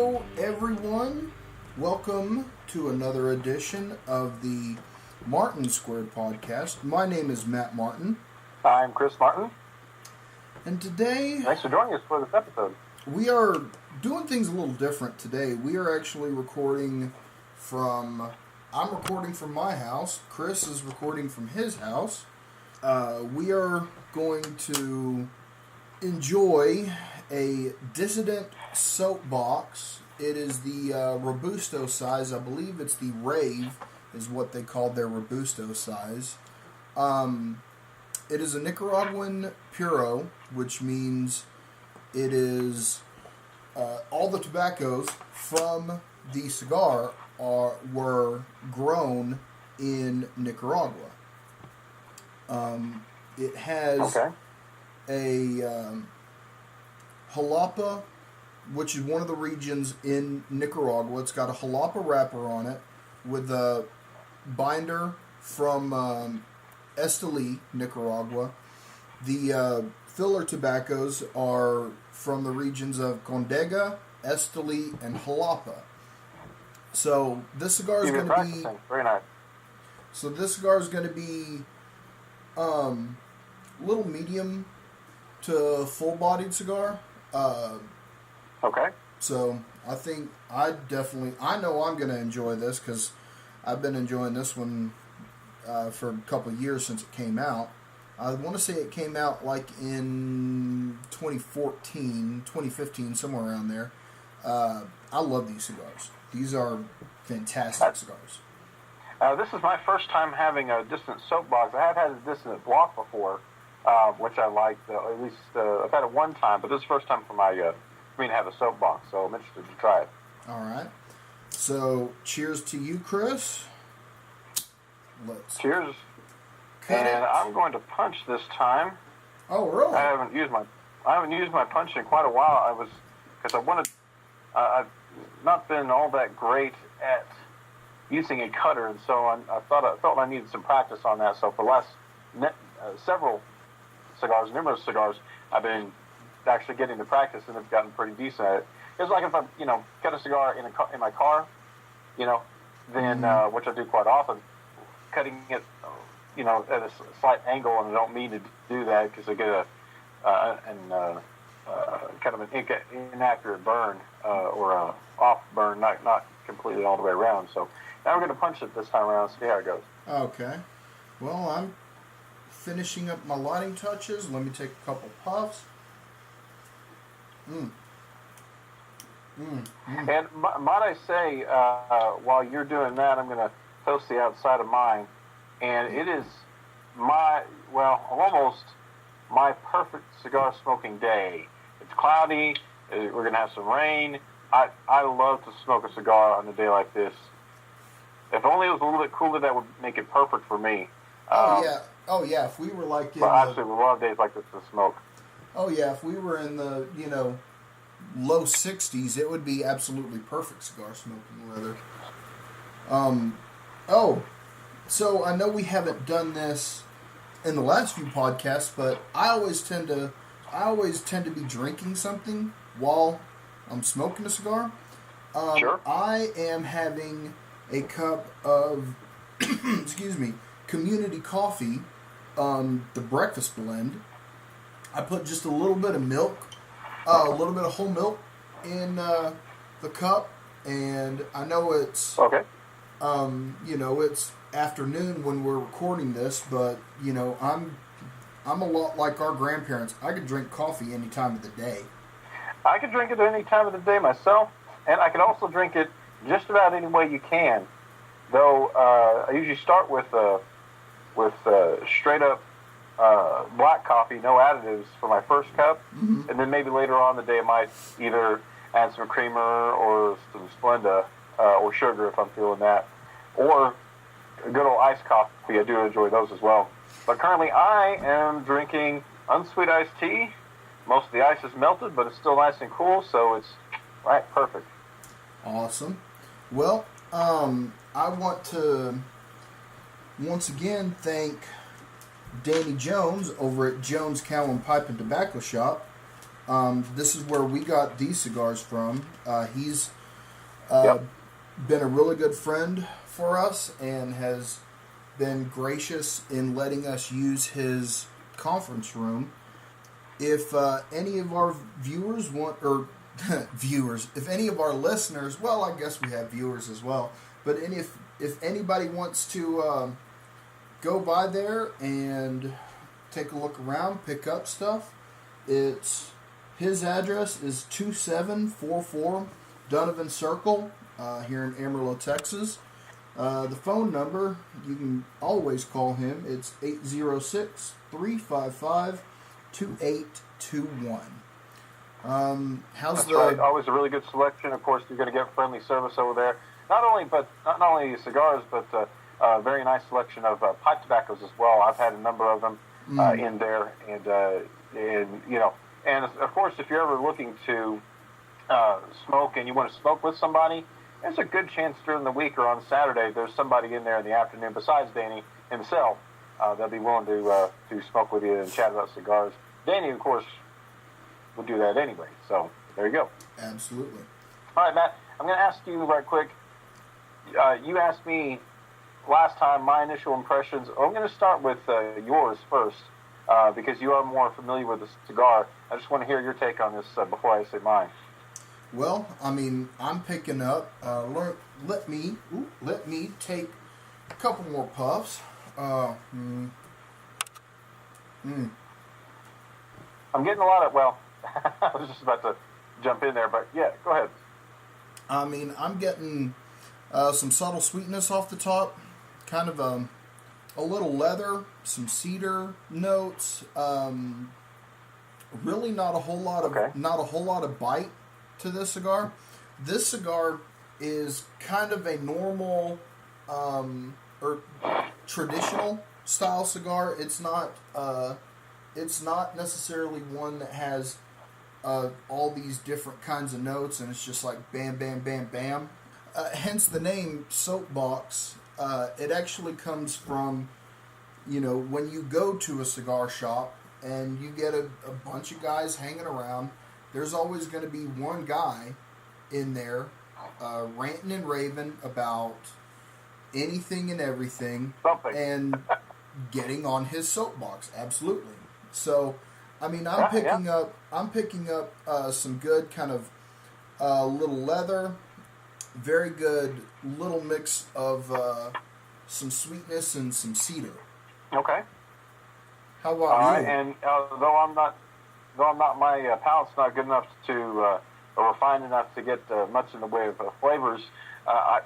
Hello, everyone. Welcome to another edition of the Martin Squared podcast. My name is Matt Martin. I'm Chris Martin. And today... Thanks for joining us for this episode. We are doing things a little different today. We are actually recording from... I'm recording from my house. Chris is recording from his house. We are going to enjoy a Dissident soapbox. It is the Robusto size. I believe it's the Rave is what they call their Robusto size. It is a Nicaraguan Puro, which means it is all the tobaccos from the cigar were grown in Nicaragua. It has a Jalapa, which is one of the regions in Nicaragua. It's got a Jalapa wrapper on it with a binder from Esteli, Nicaragua. The filler tobaccos are from the regions of Condega, Esteli, and Jalapa. So this cigar is going to be very nice. So this cigar is going to be a little medium to full-bodied cigar. Okay. So I think I know I'm going to enjoy this because I've been enjoying this one for a couple of years since it came out. I want to say it came out like in 2014, 2015, somewhere around there. I love these cigars. These are fantastic cigars. This is my first time having a Dissident soapbox. I have had a Dissident block before, which I liked. At least I've had it one time, but this is the first time for me to have a soapbox. So I'm interested to try it. All right. So cheers to you, Chris. Cheers. And I'm going to punch this time. Oh, really? I haven't used my punch in quite a while. I've not been all that great at using a cutter, and so I felt I needed some practice on that. So for the last numerous cigars, I've been actually getting to practice, and it's gotten pretty decent at it. It's like if I, cut a cigar in my car, then which I do quite often, cutting it, at a slight angle, and I don't mean to do that because I get kind of an inaccurate burn or a off burn, not completely all the way around. So now we're going to punch it this time around, see how it goes. Okay. Well, I'm finishing up my lighting touches. Let me take a couple puffs. And might I say, while you're doing that, I'm going to toast the outside of mine. And it is almost my perfect cigar smoking day. It's cloudy. We're going to have some rain. I love to smoke a cigar on a day like this. If only it was a little bit cooler, that would make it perfect for me. Oh yeah. If we were like in I absolutely love days like this to smoke. Oh yeah. If we were in the low 60s, it would be absolutely perfect cigar smoking weather. So I know we haven't done this in the last few podcasts, but I always tend to be drinking something while I'm smoking a cigar. Sure. I am having a cup of, community coffee, the breakfast blend. I put just a little bit of milk, a little bit of whole milk in the cup, and I know it's okay. It's afternoon when we're recording this, but I'm a lot like our grandparents. I could drink coffee any time of the day. I could drink it any time of the day myself, and I could also drink it just about any way you can. Though I usually start with straight up black coffee, no additives for my first cup, and then maybe later on in the day I might either add some creamer or some Splenda or sugar if I'm feeling that, or a good old iced coffee. I do enjoy those as well. But currently I am drinking unsweet iced tea. Most of the ice is melted, but it's still nice and cool, so it's perfect. Awesome. Well, I want to once again thank Danny Jones over at Jones Cowan Pipe and Tobacco Shop. This is where we got these cigars from. He's Yep. Been a really good friend for us and has been gracious in letting us use his conference room. If any of our viewers want, or viewers, if any of our listeners, well, I guess we have viewers as well, but if anybody wants to go by there and take a look around, pick up stuff, his address is 2744 Donovan Circle here in Amarillo, Texas. The phone number, you can always call him. It's 806-355-2821. That's right. Always a really good selection. Of course, you're going to get friendly service over there. Not only cigars, but a very nice selection of pipe tobaccos as well. I've had a number of them in there, and of course, if you're ever looking to smoke and you want to smoke with somebody, there's a good chance during the week or on Saturday there's somebody in there in the afternoon besides Danny himself. They'll be willing to smoke with you and chat about cigars. Danny, of course, would do that anyway. So there you go. Absolutely. All right, Matt. I'm going to ask you right quick. You asked me last time my initial impressions. I'm going to start with yours first because you are more familiar with the cigar. I just want to hear your take on this before I say mine. Well, I mean, I'm picking up. Let me take a couple more puffs. I'm getting a lot of. Well, I was just about to jump in there, but yeah, go ahead. I mean, I'm getting some subtle sweetness off the top, kind of a little leather, some cedar notes. Really, not a whole lot of bite to this cigar. This cigar is kind of a normal or traditional style cigar. It's not necessarily one that has all these different kinds of notes, and it's just like bam, bam, bam, bam. Hence the name Soapbox. It actually comes from, when you go to a cigar shop and you get a bunch of guys hanging around, there's always going to be one guy in there ranting and raving about anything and everything. Something. And getting on his soapbox. Absolutely. So, I mean, I'm picking up some good kind of little leather, very good little mix of some sweetness and some cedar. Okay. How about you? And though I'm not, my palate's not good enough to, or refined enough to get much in the way of flavors. I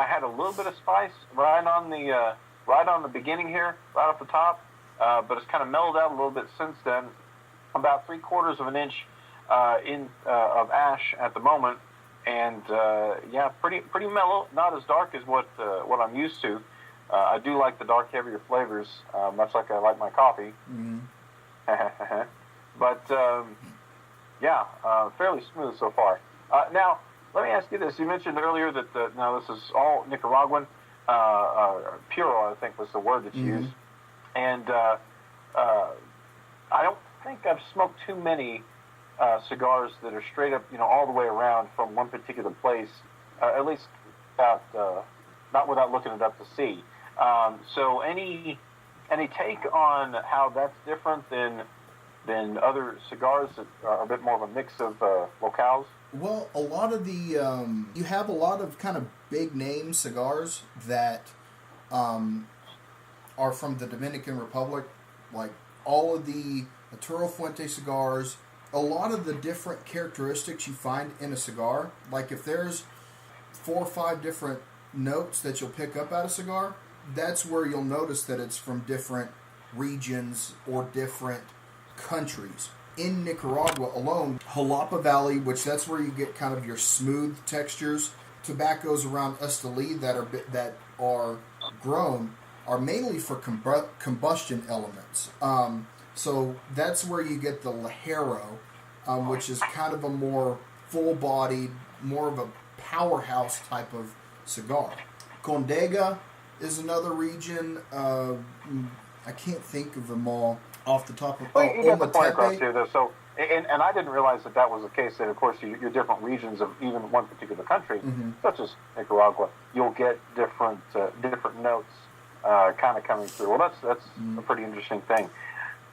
had a little bit of spice right on the beginning here, right off the top, but it's kind of mellowed out a little bit since then. About 3/4 of an inch of ash at the moment, and pretty mellow. Not as dark as what I'm used to. I do like the dark, heavier flavors, much like I like my coffee. Mm-hmm. But fairly smooth so far. Now, let me ask you this: you mentioned earlier that now this is all Nicaraguan, puro, I think was the word that you used, and I don't think I've smoked too many cigars that are straight up, all the way around from one particular place, at least not without looking it up to see. So any take on how that's different than other cigars that are a bit more of a mix of locales? Well, a lot of the you have a lot of kind of big name cigars that are from the Dominican Republic, like all of the Arturo Fuente cigars. A lot of the different characteristics you find in a cigar, like if there's 4 or 5 different notes that you'll pick up out of a cigar, that's where you'll notice that it's from different regions or different countries. In Nicaragua alone, Jalapa Valley, which that's where you get kind of your smooth textures, tobaccos around Esteli that are grown are mainly for combustion elements. So that's where you get the Ligero, which is kind of a more full-bodied, more of a powerhouse type of cigar. Condega is another region. I can't think of them all off the top of. You got the point across here, though. So And I didn't realize that was the case. That of course your different regions of even one particular country, such as Nicaragua, you'll get different notes kind of coming through. Well, that's a pretty interesting thing.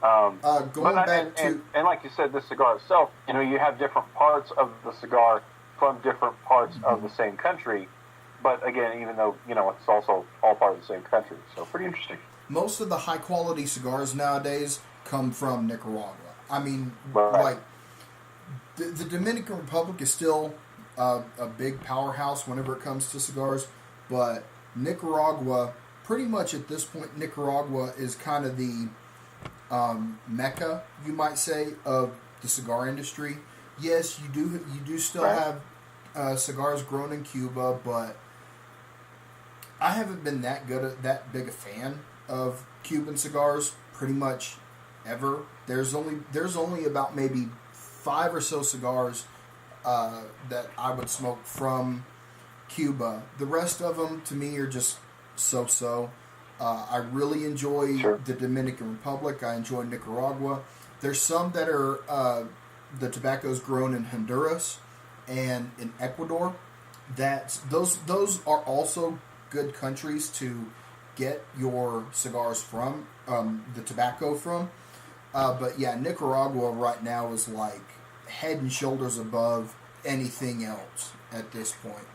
Going back to and like you said, the cigar itself, you have different parts of the cigar from different parts of the same country. But again, even though it's also all part of the same country, so pretty interesting. Most of the high quality cigars nowadays come from Nicaragua. I mean, right. Like the Dominican Republic is still a big powerhouse whenever it comes to cigars, but Nicaragua, pretty much at this point, Nicaragua is kind of the mecca, you might say, of the cigar industry. Yes, you do still right. have cigars grown in Cuba, but I haven't been that big a fan of Cuban cigars pretty much ever. There's only about maybe 5 or so cigars that I would smoke from Cuba. The rest of them to me are just so. I really enjoy the Dominican Republic. I enjoy Nicaragua. There's some that are the tobacco's grown in Honduras and in Ecuador. Those are also good countries to get your cigars from, the tobacco from. But yeah, Nicaragua right now is like head and shoulders above anything else at this point.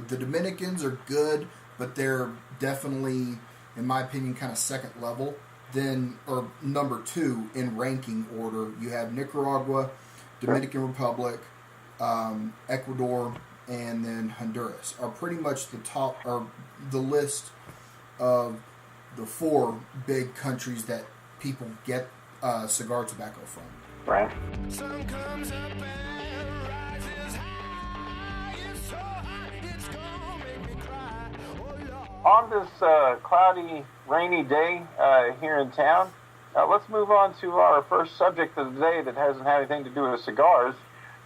The Dominicans are good, but they're definitely, in my opinion, kind of second level. Then, or number 2 in ranking order, you have Nicaragua, Dominican Republic, Ecuador, and then Honduras are pretty much the top, or the list of the 4 big countries that people get cigar tobacco from. Right. Sun comes up and rises high. It's so hot, it's gonna make me cry. Oh, Lord. On this cloudy, rainy day here in town, let's move on to our first subject of the day that hasn't had anything to do with cigars.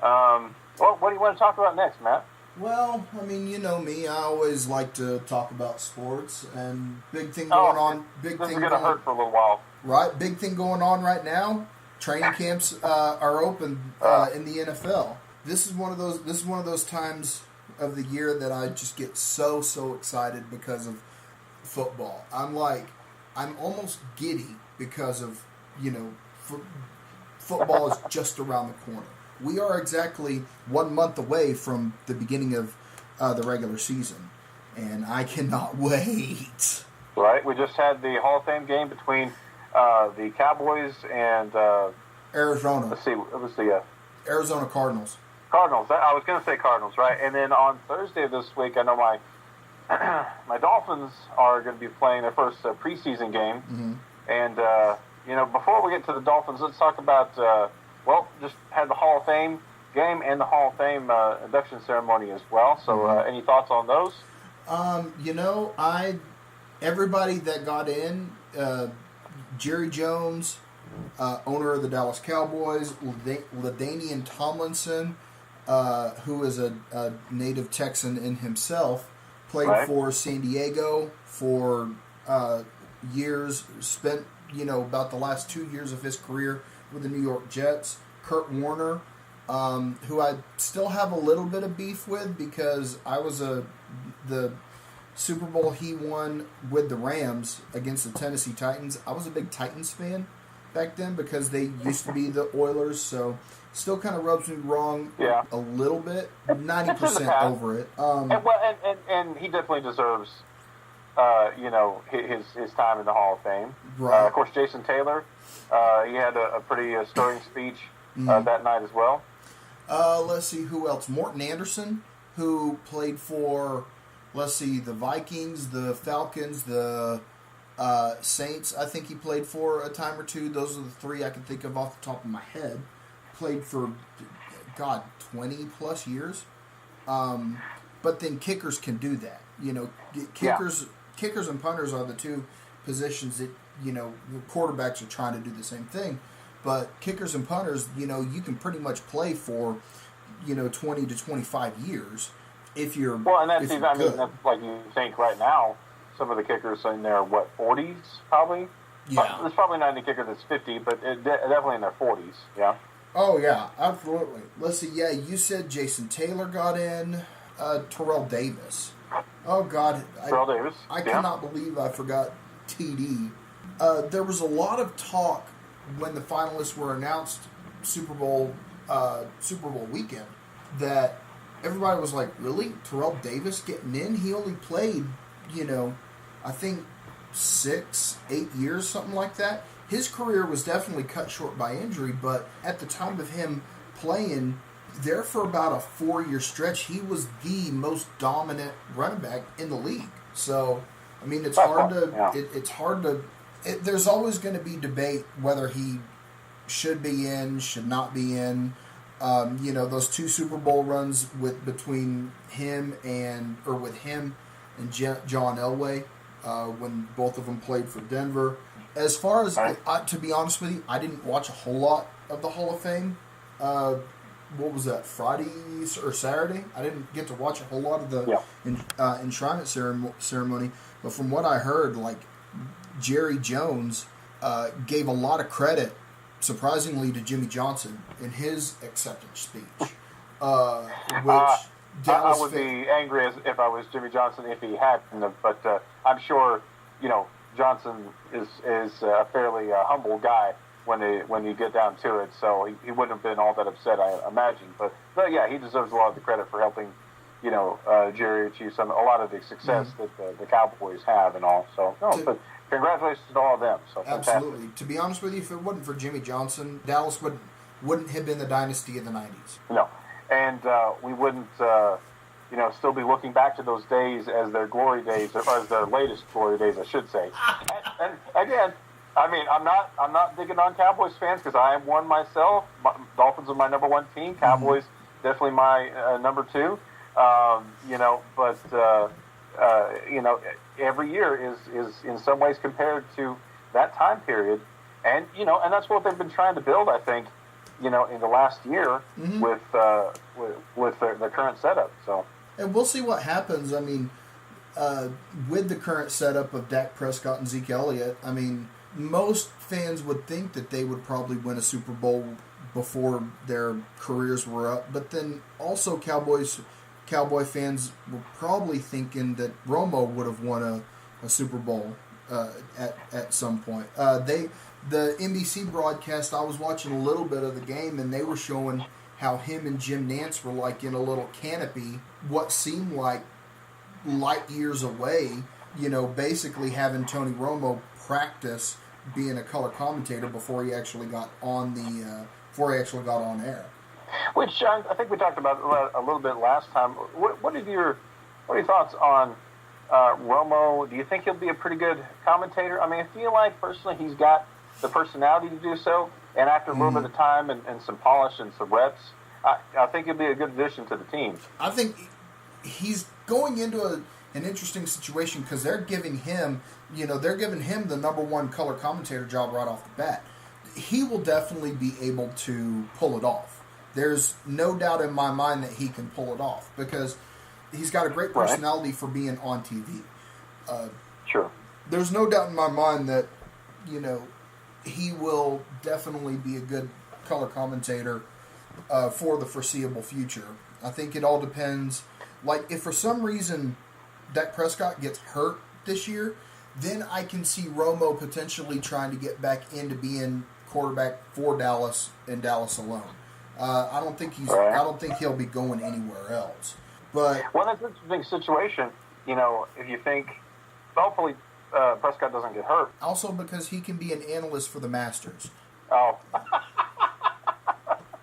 What do you want to talk about next, Matt? Well, I mean, you know me. I always like to talk about sports, and big thing going on. This is going to hurt for a little while. Right, big thing going on right now. Training camps are open in the NFL. This is one of those times of the year that I just get so excited because of football. I'm almost giddy because of football is just around the corner. We are exactly 1 month away from the beginning of the regular season, and I cannot wait. Right, we just had the Hall of Fame game between the Cowboys and Arizona. Let's see, it was the Arizona Cardinals. Cardinals. I was going to say Cardinals, right? And then on Thursday of this week, I know my my Dolphins are going to be playing their first preseason game. Mm-hmm. And before we get to the Dolphins, let's talk about just had the Hall of Fame game and the Hall of Fame induction ceremony as well. So, any thoughts on those? Everybody that got in, Jerry Jones, owner of the Dallas Cowboys, LaDainian Tomlinson, who is a native Texan in himself, played for San Diego for years, spent about the last 2 years of his career with the New York Jets. Kurt Warner, who I still have a little bit of beef with because I was the Super Bowl he won with the Rams against the Tennessee Titans. I was a big Titans fan back then because they used to be the Oilers, so still kind of rubs me wrong a little bit. 90% over it. And he definitely deserves, his time in the Hall of Fame. Right. Of course, Jason Taylor, he had a pretty stirring speech that night as well. Let's see who else. Morton Anderson, who played for, the Vikings, the Falcons, the Saints. I think he played for a time or two. Those are the 3 I can think of off the top of my head. Played for, 20 plus years. But then kickers can do that. Kickers and punters are the 2 positions that, quarterbacks are trying to do the same thing. But kickers and punters, you can pretty much play for, 20 to 25 years if you're that's like you think right now, some of the kickers in their, 40s probably? Yeah. There's probably not any kicker that's 50, but definitely in their 40s, yeah. Oh, yeah, absolutely. Let's see. Yeah, you said Jason Taylor got in. Terrell Davis. Oh, God. Terrell Davis. I yeah. cannot believe I forgot TD. There was a lot of talk when the finalists were announced Super Bowl weekend that everybody was like, really? Terrell Davis getting in? He only played, I think 6-8 years, something like that. His career was definitely cut short by injury, but at the time of him playing there for about a 4-year stretch, he was the most dominant running back in the league. So, I mean, it's hard to. There's always going to be debate whether he should be in, should not be in. Those 2 Super Bowl runs with him and John Elway, when both of them played for Denver. As far as, to be honest with you, I didn't watch a whole lot of the Hall of Fame. What was that, Friday or Saturday? I didn't get to watch a whole lot of the enshrinement ceremony. But from what I heard, like, Jerry Jones gave a lot of credit, surprisingly, to Jimmy Johnson in his acceptance speech. I would be angry if I was Jimmy Johnson if he hadn't, but I'm sure, Johnson is a fairly humble guy when you get down to it, so he wouldn't have been all that upset, I imagine. But yeah, he deserves a lot of the credit for helping, Jerry achieve a lot of the success that the Cowboys have and all. So but congratulations to all of them. So absolutely. fantastic. To be honest with you, if it wasn't for Jimmy Johnson, Dallas wouldn't have been the dynasty of the 90s. No, and we wouldn't. Still be looking back to those days as their glory days, or as their latest glory days, I should say. And again, I mean, I'm not digging on Cowboys fans because I am one myself. Dolphins are my number 1 team. Cowboys definitely my number 2. Every year is in some ways compared to that time period, and that's what they've been trying to build. I think, in the last year with the current setup. So. And we'll see what happens. I mean, with the current setup of Dak Prescott and Zeke Elliott, I mean, most fans would think that they would probably win a Super Bowl before their careers were up. But then also Cowboy fans were probably thinking that Romo would have won a Super Bowl at some point. The NBC broadcast, I was watching a little bit of the game, and they were showing how him and Jim Nantz were like in a little canopy, what seemed like light years away, basically having Tony Romo practice being a color commentator before he actually got on air. Which I think we talked about a little bit last time. What are your thoughts on Romo? Do you think he'll be a pretty good commentator? I mean, I feel like personally he's got the personality to do so. And after a little bit of time and some polish and some reps, I think he'll be a good addition to the team. I think he's going into an interesting situation because they're giving him the number 1 color commentator job right off the bat. He will definitely be able to pull it off. There's no doubt in my mind that he can pull it off because he's got a great personality for being on TV. Sure. There's no doubt in my mind that, he will definitely be a good color commentator for the foreseeable future. I think it all depends. Like, if for some reason Dak Prescott gets hurt this year, then I can see Romo potentially trying to get back into being quarterback for Dallas and Dallas alone. I don't think he'll be going anywhere else. But that's an interesting situation. If you think, hopefully Prescott doesn't get hurt. Also because he can be an analyst for the Masters. Oh.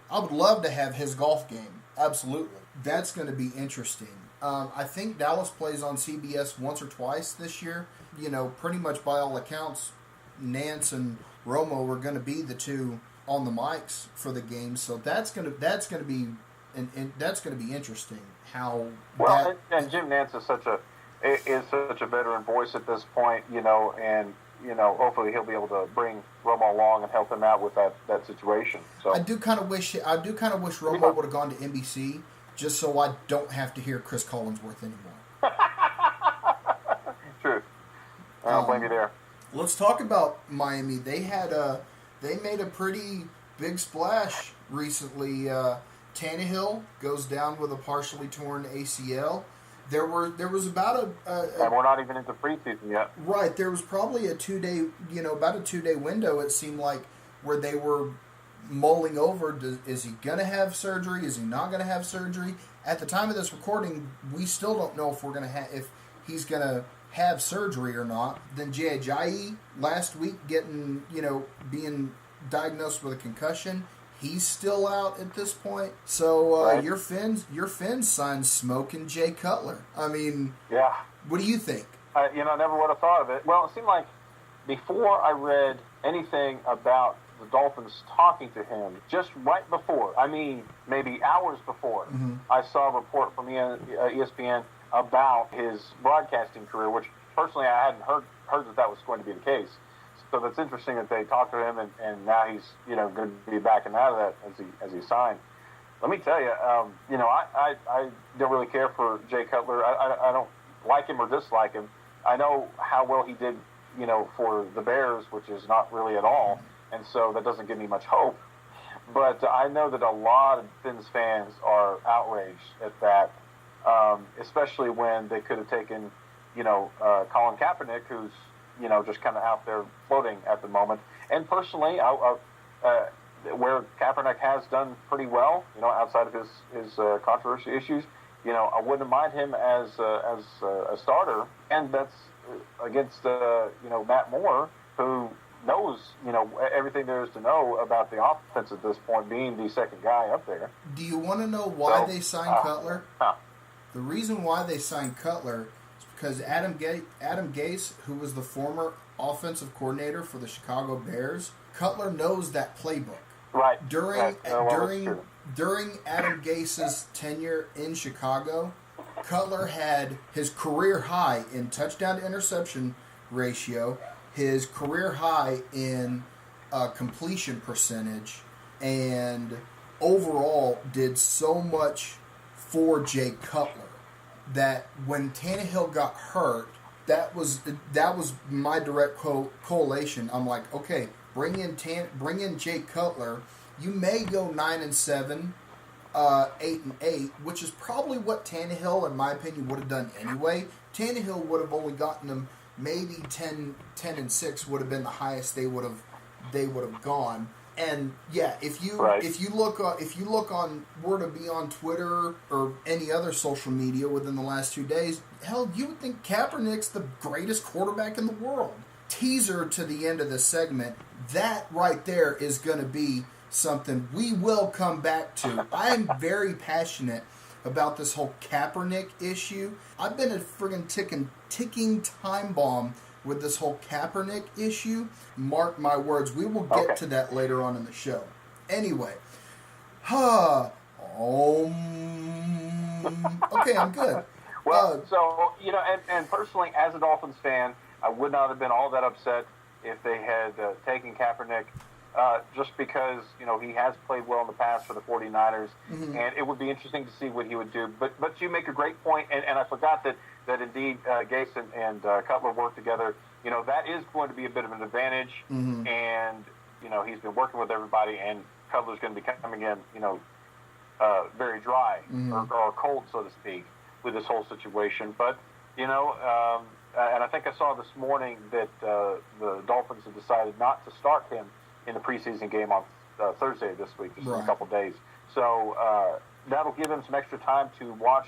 I would love to have his golf game. Absolutely. That's going to be interesting. I think Dallas plays on CBS once or twice this year. Pretty much by all accounts, Nance and Romo are going to be the 2 on the mics for the game. So that's going to be interesting. And Jim Nance is such a veteran voice at this point, and hopefully he'll be able to bring Romo along and help him out with that situation. So I do kind of wish Romo would have gone to NBC just so I don't have to hear Chris Collinsworth anymore. True. I don't blame you there. Let's talk about Miami. They made a pretty big splash recently. Tannehill goes down with a partially torn ACL. There was about and we're not even into preseason yet. Right, there was probably a 2-day, about a 2-day window. It seemed like where they were mulling over: is he going to have surgery? Is he not going to have surgery? At the time of this recording, we still don't know if if he's going to have surgery or not. Then Jay Ajayi last week being diagnosed with a concussion. He's still out at this point. So right. your Fins signed smoking Jay Cutler. I mean, yeah. What do you think? I never would have thought of it. Well, it seemed like before I read anything about the Dolphins talking to him, just right before, I mean, maybe hours before, I saw a report from ESPN about his broadcasting career, which personally I hadn't heard that was going to be the case. So that's interesting that they talked to him, and now he's going to be backing out of that as he signed. Let me tell you, I don't really care for Jay Cutler. I don't like him or dislike him. I know how well he did, for the Bears, which is not really at all, and so that doesn't give me much hope. But I know that a lot of Fins fans are outraged at that, especially when they could have taken, Colin Kaepernick, who's just kind of out there floating at the moment. And personally, where Kaepernick has done pretty well, outside of his controversy issues, I wouldn't mind him as a starter. And that's against Matt Moore, who knows everything there is to know about the offense at this point, being the second guy up there. Do you want to know why they signed Cutler? The reason why they signed Cutler is because Adam Gase, who was the former offensive coordinator for the Chicago Bears, Cutler knows that playbook. Right. During Adam Gase's tenure in Chicago, Cutler had his career high in touchdown to interception ratio, his career high in completion percentage, and overall did so much for Jay Cutler that when Tannehill got hurt, that was my direct correlation. I'm like, okay, bring in Jay Cutler. You may go 9-7, 8-8, which is probably what Tannehill, in my opinion, would have done anyway. Tannehill would have only gotten them maybe 10-6 would have been the highest they would have gone. And yeah, if you look on were to be on Twitter or any other social media within the last 2 days, hell, you would think Kaepernick's the greatest quarterback in the world. Teaser to the end of the segment, that right there is going to be something we will come back to. I am very passionate about this whole Kaepernick issue. I've been a friggin' ticking time bomb with this whole Kaepernick issue. Mark my words, we will get to that later on in the show. Anyway, okay, I'm good. Well, and personally, as a Dolphins fan, I would not have been all that upset if they had taken Kaepernick, just because, he has played well in the past for the 49ers, and it would be interesting to see what he would do. But you make a great point, and I forgot that indeed Gase and Cutler work together. That is going to be a bit of an advantage, and, he's been working with everybody, and Cutler's going to be coming in, very dry or cold, so to speak, with this whole situation. But, and I think I saw this morning that the Dolphins have decided not to start him in the preseason game on Thursday this week, just in a couple days. So that'll give him some extra time to watch,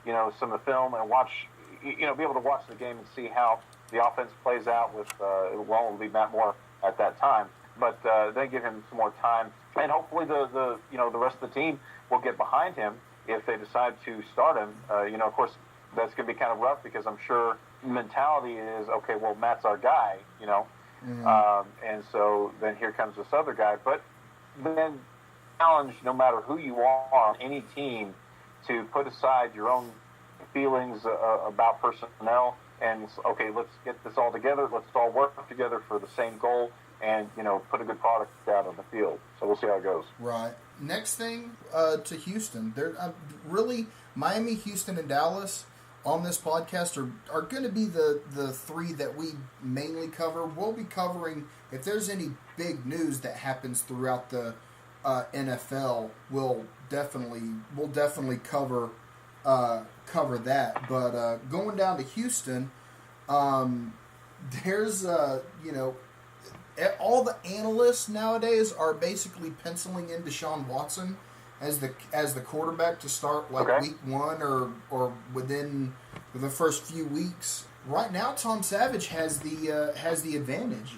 some of the film and watch, be able to watch the game and see how the offense plays out with, it'll be Matt Moore at that time. But then give him some more time. And hopefully the rest of the team will get behind him if they decide to start him. Of course, that's going to be kind of rough because I'm sure mentality is, okay, well, Matt's our guy, and so then here comes this other guy. But then challenge, no matter who you are on any team, to put aside your own feelings about personnel and, okay, let's get this all together. Let's all work together for the same goal and, put a good product out on the field. So we'll see how it goes. Right. Next thing, to Houston. Really, Miami, Houston, and Dallas on this podcast are going to be the three that we mainly cover. We'll be covering, if there's any big news that happens throughout the NFL will definitely cover that. But going down to Houston, there's all the analysts nowadays are basically penciling in Deshaun Watson as the quarterback to start week 1 or within the first few weeks. Right now, Tom Savage has the advantage.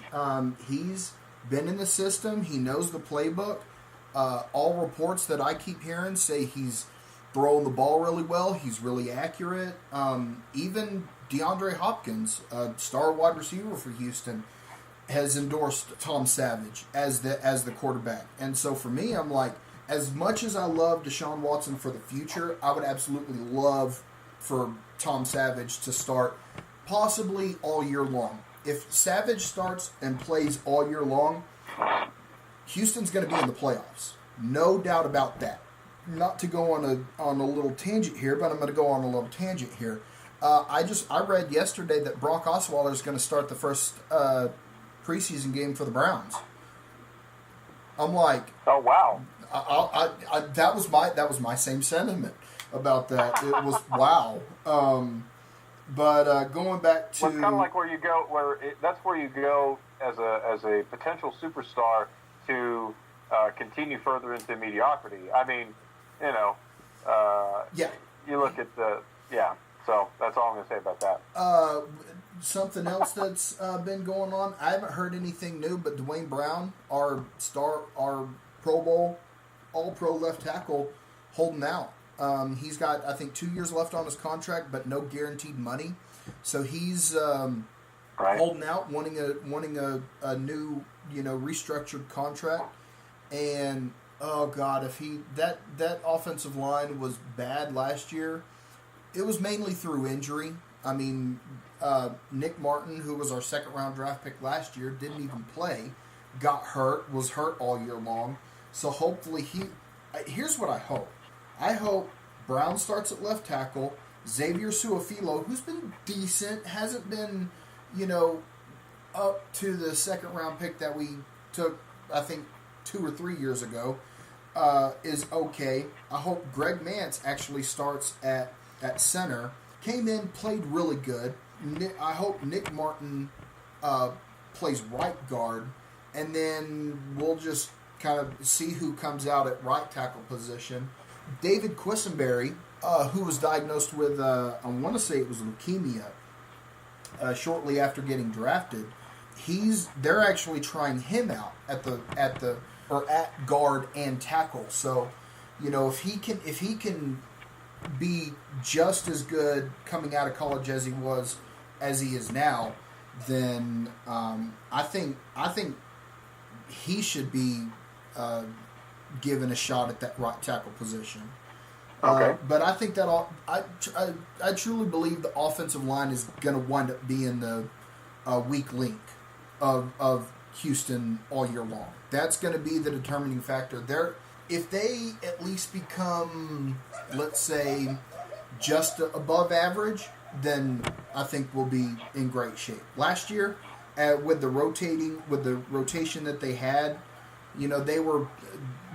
He's been in the system. He knows the playbook. All reports that I keep hearing say he's throwing the ball really well. He's really accurate. Even DeAndre Hopkins, a star wide receiver for Houston, has endorsed Tom Savage as the quarterback. And so for me, I'm like, as much as I love Deshaun Watson for the future, I would absolutely love for Tom Savage to start possibly all year long. If Savage starts and plays all year long, Houston's going to be in the playoffs. No doubt about that. Not to go on a little tangent here, but I'm going to go on a little tangent here. I read yesterday that Brock Osweiler is going to start the first preseason game for the Browns. I'm like, oh wow! That was my same sentiment about that. It was wow. But going back to, well, it's kind of like that's where you go as a potential superstar to continue further into mediocrity. I mean, yeah. You look at So that's all I'm going to say about that. Something else that's been going on. I haven't heard anything new, but Dwayne Brown, our Pro Bowl, All-Pro left tackle, holding out. He's got, I think, 2 years left on his contract, but no guaranteed money. So he's holding out, wanting a new, restructured contract. And oh God, if that offensive line was bad last year, it was mainly through injury. I mean, Nick Martin, who was our second-round draft pick last year, didn't even play, got hurt, was hurt all year long. So hopefully here's what I hope. I hope Brown starts at left tackle, Xavier Su'a-Filo, who's been decent, hasn't been, up to the second-round pick that we took, I think, 2 or 3 years ago, is okay. I hope Greg Mance actually starts at center. Came in, played really good. I hope Nick Martin plays right guard, and then we'll just kind of see who comes out at right tackle position. David Quisenberry, who was diagnosed with, I want to say it was leukemia, shortly after getting drafted. They're actually trying him out at guard and tackle. So, if he can be just as good coming out of college as he is now, then I think he should be given a shot at that right tackle position. Okay. But I think that I truly believe the offensive line is going to wind up being the weak link of Houston all year long. That's going to be the determining factor. If they at least become, let's say, just above average, then I think we'll be in great shape. Last year, with the rotation that they had, they were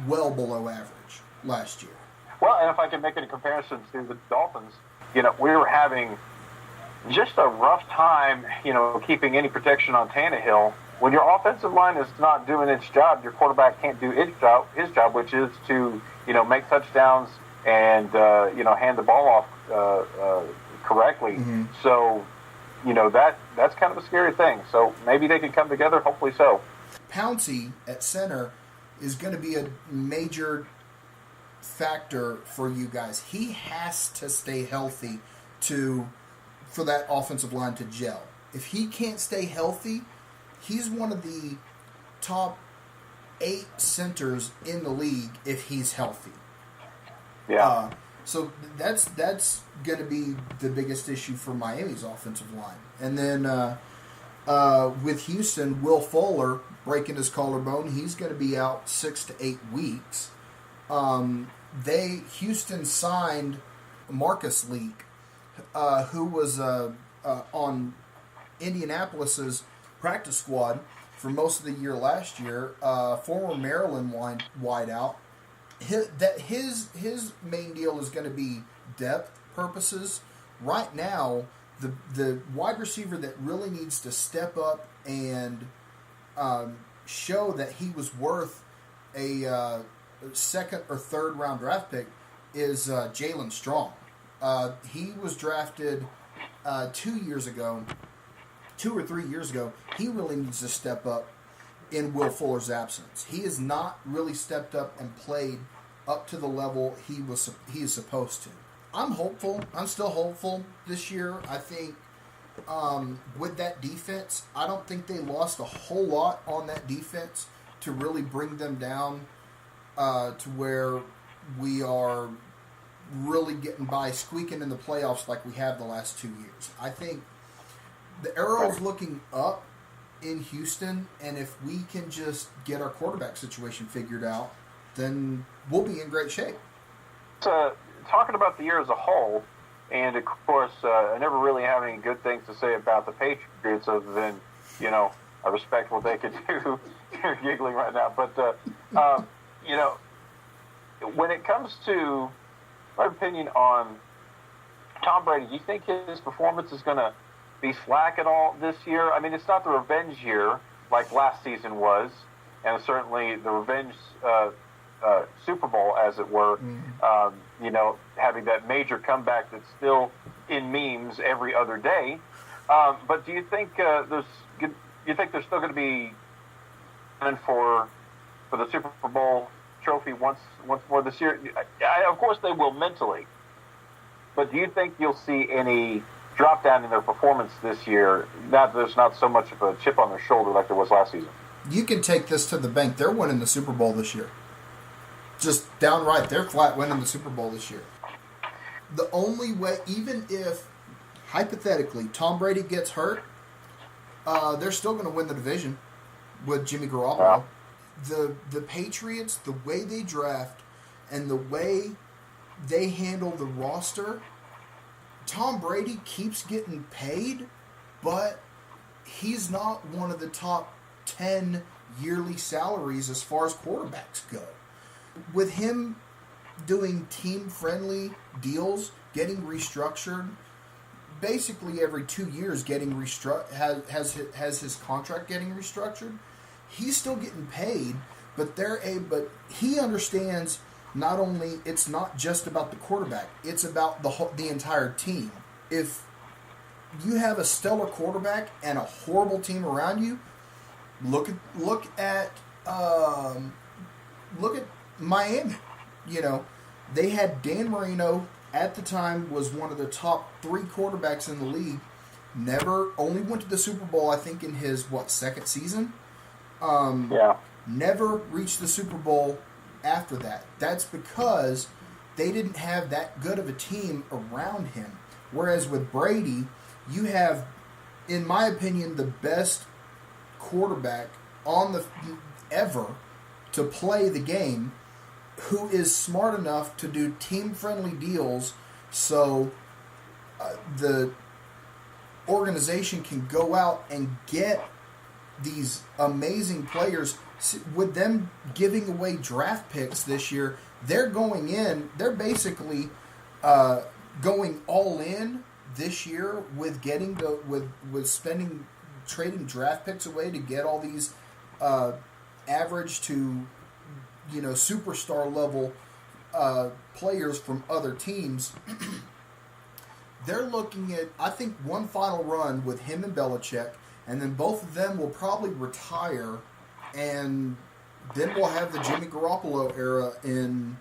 well below average last year. Well, and if I can make it a comparison to the Dolphins, we were having just a rough time, keeping any protection on Tannehill. When your offensive line is not doing its job, your quarterback can't do his job, which is to, make touchdowns and, hand the ball off correctly. Mm-hmm. So, that's kind of a scary thing. So maybe they can come together, hopefully so. Pouncey at center is going to be a major factor for you guys. He has to stay healthy for that offensive line to gel. If he can't stay healthy, he's one of the top 8 centers in the league if he's healthy. Yeah. So that's going to be the biggest issue for Miami's offensive line. And then with Houston, Will Fuller breaking his collarbone, he's going to be out 6 to 8 weeks. Houston signed Marcus Leak, who was on Indianapolis's practice squad for most of the year last year, former Maryland wideout. His main deal is going to be depth purposes. Right now, the wide receiver that really needs to step up and show that he was worth a second or third round draft pick is Jalen Strong. He was drafted 2 years ago, 2 or 3 years ago. He really needs to step up in Will Fuller's absence. He has not really stepped up and played up to the level he is supposed to. I'm hopeful. I'm still hopeful this year. I think with that defense, I don't think they lost a whole lot on that defense to really bring them down to where we are really getting by, squeaking in the playoffs like we have the last 2 years. I think the arrow is looking up in Houston, and if we can just get our quarterback situation figured out, then we'll be in great shape. Talking about the year as a whole, and of course, I never really have any good things to say about the Patriots other than, I respect what they could do. You're giggling right now. But, when it comes to my opinion on Tom Brady, do you think his performance is going to be slack at all this year? I mean, it's not the revenge year like last season was, and certainly the revenge Super Bowl, as it were, having that major comeback that's still in memes every other day. But do you think there's still going to be for the Super Bowl trophy once more this year? Of course they will mentally, but do you think you'll see any drop down in their performance this year? There's not so much of a chip on their shoulder like there was last season. You can take this to the bank. They're winning the Super Bowl this year. Just downright, they're flat winning the Super Bowl this year. The only way, even if, hypothetically, Tom Brady gets hurt, they're still going to win the division with Jimmy Garoppolo. Yeah. The Patriots, the way they draft and the way they handle the roster, Tom Brady keeps getting paid, but he's not one of the top 10 yearly salaries as far as quarterbacks go. With him doing team-friendly deals, getting restructured, basically every 2 years getting has his contract getting restructured, he's still getting paid, but he understands not only it's not just about the quarterback, it's about the entire team. If you have a stellar quarterback and a horrible team around you, look at Miami. They had Dan Marino at the time, was one of the top 3 quarterbacks in the league. Only went to the Super Bowl, I think, in his second season. Never reached the Super Bowl after that. That's because they didn't have that good of a team around him. Whereas with Brady, you have, in my opinion, the best quarterback ever to play the game, who is smart enough to do team-friendly deals so the organization can go out and get these amazing players. With them giving away draft picks this year, they're basically going all in this year with trading draft picks away to get all these average to superstar level players from other teams. They're looking at, I think, one final run with him and Belichick, and then both of them will probably retire, and then we'll have the Jimmy Garoppolo era in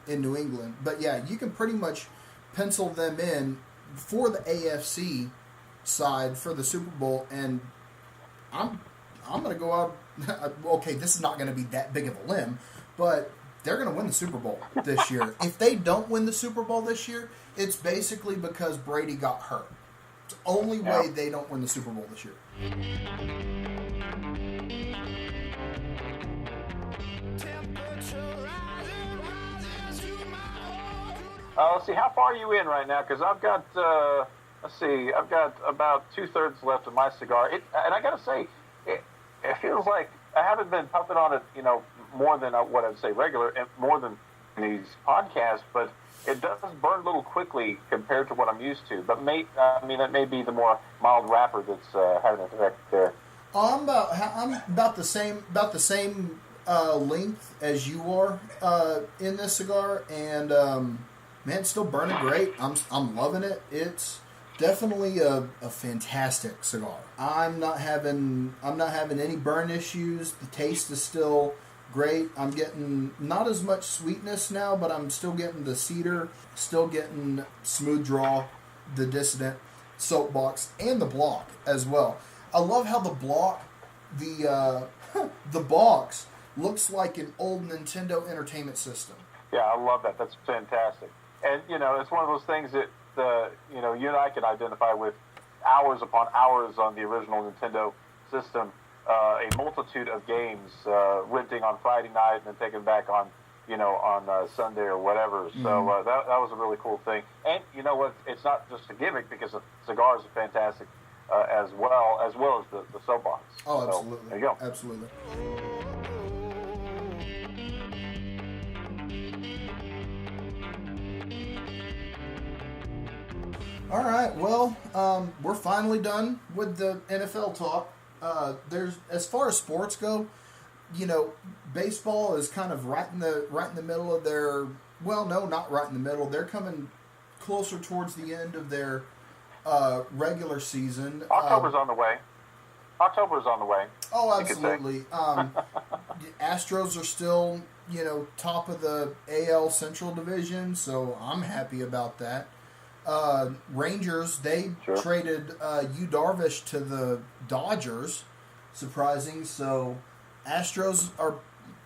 New England. But yeah, you can pretty much pencil them in for the AFC side for the Super Bowl, and I'm going to go out. Okay, this is not going to be that big of a limb, but they're going to win the Super Bowl this year. If they don't win the Super Bowl this year, it's basically because Brady got hurt. It's the only way they don't win the Super Bowl this year. Let's see, how far are you in right now? Because I've got, I've got about 2/3 left of my cigar. And I got to say, it feels like I haven't been pumping on it, more than what I'd say regular, and more than these podcasts, but it does burn a little quickly compared to what I'm used to. But that may be the more mild wrapper that's having an effect there. I'm about the same length as you are in this cigar, and man, it's still burning great. I'm loving it. It's definitely a fantastic cigar. I'm not having any burn issues. The taste is still great. I'm getting not as much sweetness now, but I'm still getting the cedar, still getting smooth draw, the dissident, soapbox, and the block as well. I love how the block, the box looks like an old Nintendo Entertainment System. Yeah, I love that. That's fantastic. And it's one of those things that you and I can identify with hours upon hours on the original Nintendo system. A multitude of games, renting on Friday night and then taking back on Sunday or whatever. So that was a really cool thing. And you know what? It's not just a gimmick, because the cigars are fantastic as well as the soapbox. Oh, absolutely. So, there you go. Absolutely. All right. Well, we're finally done with the NFL talk. There's, as far as sports go, baseball is kind of right in the middle of their. Well, no, not right in the middle. They're coming closer towards the end of their regular season. October's on the way. Oh, absolutely. The Astros are still, top of the AL Central Division, so I'm happy about that. Rangers, they traded Yu Darvish to the Dodgers, surprising. So Astros are,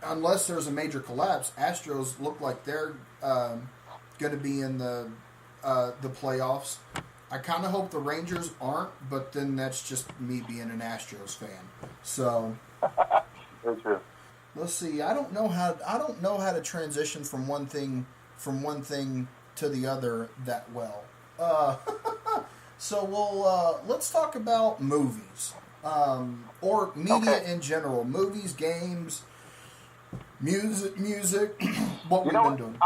unless there's a major collapse, Astros look like they're going to be in the playoffs. I kind of hope the Rangers aren't, but then that's just me being an Astros fan. So very true. Let's see. I don't know how to transition from one thing to the other that well. So let's talk about movies, or media in general. Movies, games, music. What we've been doing.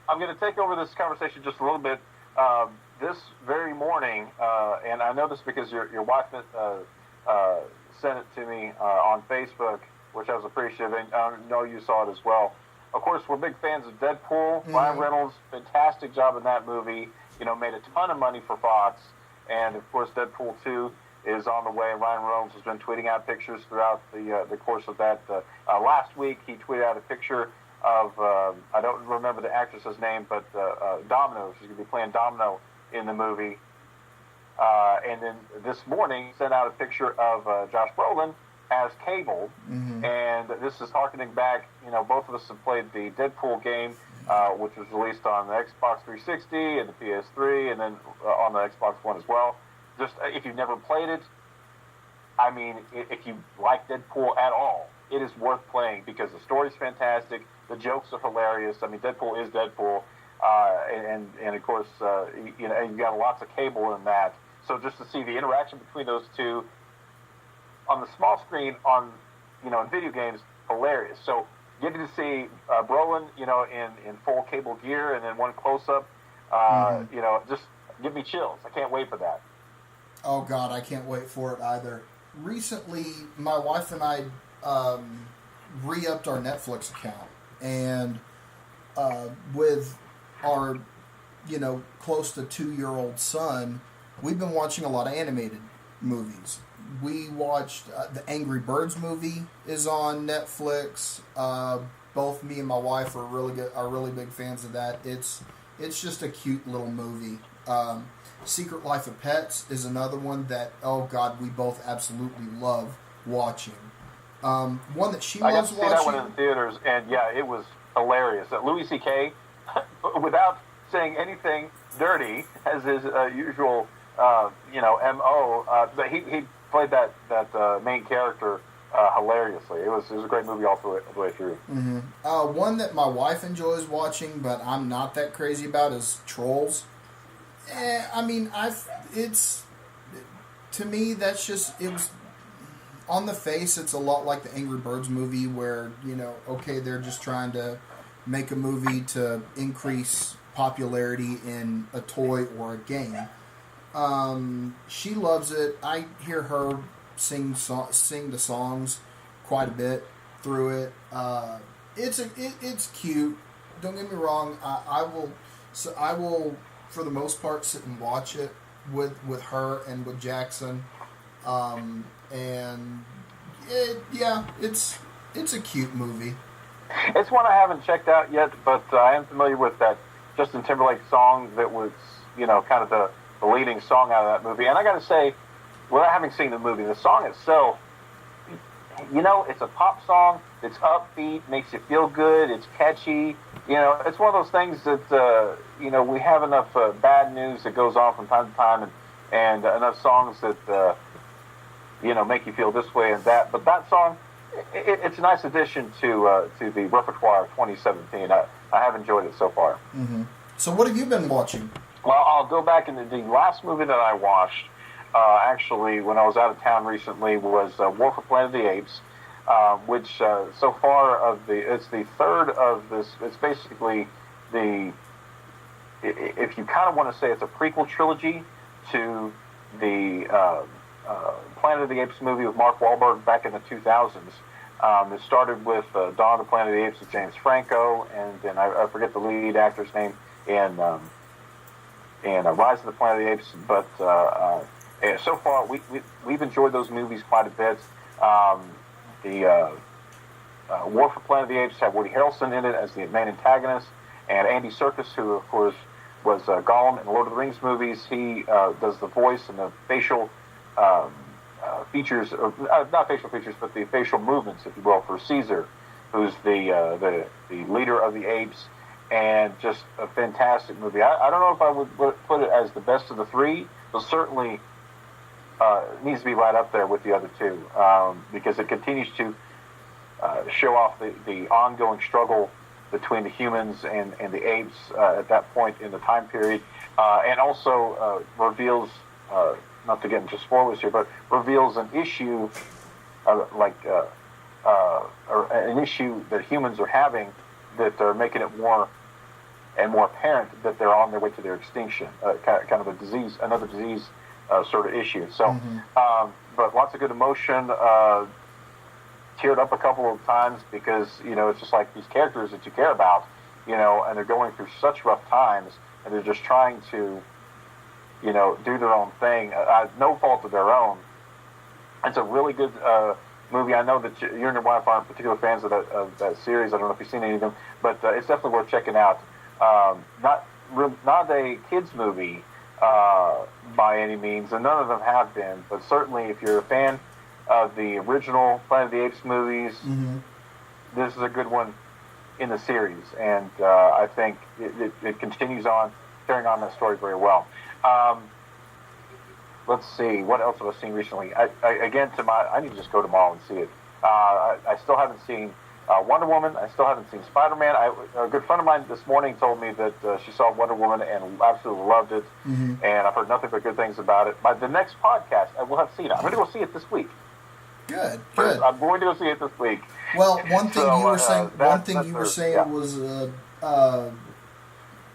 I'm going to take over this conversation just a little bit. This very morning, and I know this because your wife sent it to me on Facebook, which I was appreciative, and I know you saw it as well. Of course, we're big fans of Deadpool. Mm-hmm. Ryan Reynolds, fantastic job in that movie. Made a ton of money for Fox. And, of course, Deadpool 2 is on the way. Ryan Reynolds has been tweeting out pictures throughout the course of that. Last week, he tweeted out a picture of, I don't remember the actress's name, but Domino. She's going to be playing Domino in the movie. And then this morning, sent out a picture of Josh Brolin as Cable. Mm-hmm. And this is harkening back, both of us have played the Deadpool game, which was released on the Xbox 360 and the PS3, and then on the Xbox One as well. Just if you've never played it, I mean, if you like Deadpool at all, it is worth playing because the story's fantastic, the jokes are hilarious. I mean, Deadpool is Deadpool, and of course, you got lots of Cable in that. So just to see the interaction between those two on the small screen in video games, hilarious. So getting to see Brolin, in full Cable gear, and then one close-up, just give me chills. I can't wait for that. Oh, God, I can't wait for it either. Recently, my wife and I re-upped our Netflix account, and with our, close to 2-year-old son, we've been watching a lot of animated movies. We watched the Angry Birds movie is on Netflix. Both me and my wife are really big fans of that. It's just a cute little movie. Secret Life of Pets is another one that, oh God, we both absolutely love watching. One that she loves watching. I got to see that one in the theaters, and yeah, it was hilarious. Louis C.K., without saying anything dirty, as his usual, M.O., he played that main character hilariously. It was a great movie all the way through. Mm-hmm. One that my wife enjoys watching, but I'm not that crazy about, is Trolls. To me, that's just, on the face, it's a lot like the Angry Birds movie where, okay, they're just trying to make a movie to increase popularity in a toy or a game. She loves it. I hear her sing the songs quite a bit through it. It's cute. Don't get me wrong. I will for the most part sit and watch it with her and with Jackson. And it's a cute movie. It's one I haven't checked out yet, but I am familiar with that Justin Timberlake song that was, kind of the leading song out of that movie. And I got to say, without having seen the movie, the song itself, it's a pop song. It's upbeat, makes you feel good. It's catchy. It's one of those things that, we have enough bad news that goes on from time to time and enough songs that, make you feel this way and that. But that song, it's a nice addition to the repertoire of 2017. I have enjoyed it so far. Mm-hmm. So what have you been watching? Well, I'll go back into the last movie that I watched, actually, when I was out of town recently, was War for Planet of the Apes, which so far it's the third of this. It's basically if you kind of want to say it's a prequel trilogy to the Planet of the Apes movie with Mark Wahlberg back in the 2000s. It started with Dawn of the Planet of the Apes with James Franco, and then I forget the lead actor's name in Rise of the Planet of the Apes. But so far, we've enjoyed those movies quite a bit. The War for Planet of the Apes had Woody Harrelson in it as the main antagonist, and Andy Serkis, who of course was Gollum in the Lord of the Rings movies. He does the voice and the facial features, or not facial features, but the facial movements, if you will, for Caesar, who's the leader of the apes, and just a fantastic movie. I don't know if I would put it as the best of the three, but certainly needs to be right up there with the other two, because it continues to show off the ongoing struggle between the humans and the apes at that point in the time period, and also reveals, not to get into spoilers here, but reveals an issue or an issue that humans are having that are making it more and more apparent that they're on their way to their extinction, kind of another disease sort of issue. So, but lots of good emotion. Teared up a couple of times because, it's just like these characters that you care about, and they're going through such rough times, and they're just trying to, do their own thing, no fault of their own. It's a really good movie. I know that you and your wife aren't particular fans of that series. I don't know if you've seen any of them, but it's definitely worth checking out. Not a kids movie by any means, and none of them have been, but certainly if you're a fan of the original Planet of the Apes movies, this is a good one in the series, and I think it continues on, carrying on that story very well. Let's see, what else have I seen recently? I need to just go tomorrow and see it. I still haven't seen Wonder Woman. I still haven't seen Spider-Man. A good friend of mine this morning told me that she saw Wonder Woman and absolutely loved it, and I've heard nothing but good things about it. By the next podcast, I will have seen it. I'm going to go see it this week. Good. I'm going to go see it this week. Well, one thing you were saying was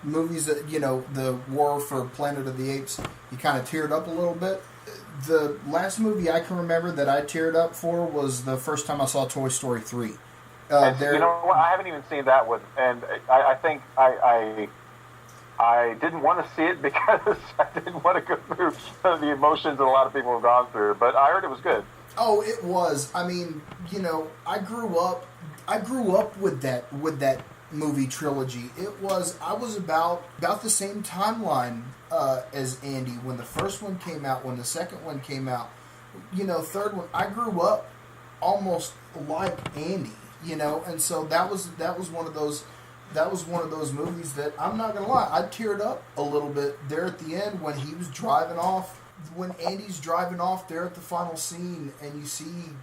movies that, the War for Planet of the Apes, you kind of teared up a little bit. The last movie I can remember that I teared up for was the first time I saw Toy Story 3. You know what? I haven't even seen that one, and I think I didn't want to see it because I didn't want to go through the emotions that a lot of people have gone through, but I heard it was good. Oh, it was. I mean, I grew up with that movie trilogy. I was about the same timeline as Andy when the first one came out, when the second one came out. Third one. I grew up almost like Andy, and so that was one of those movies that, I'm not gonna lie, I teared up a little bit there at the end when he was driving off. When Andy's driving off there at the final scene, and you see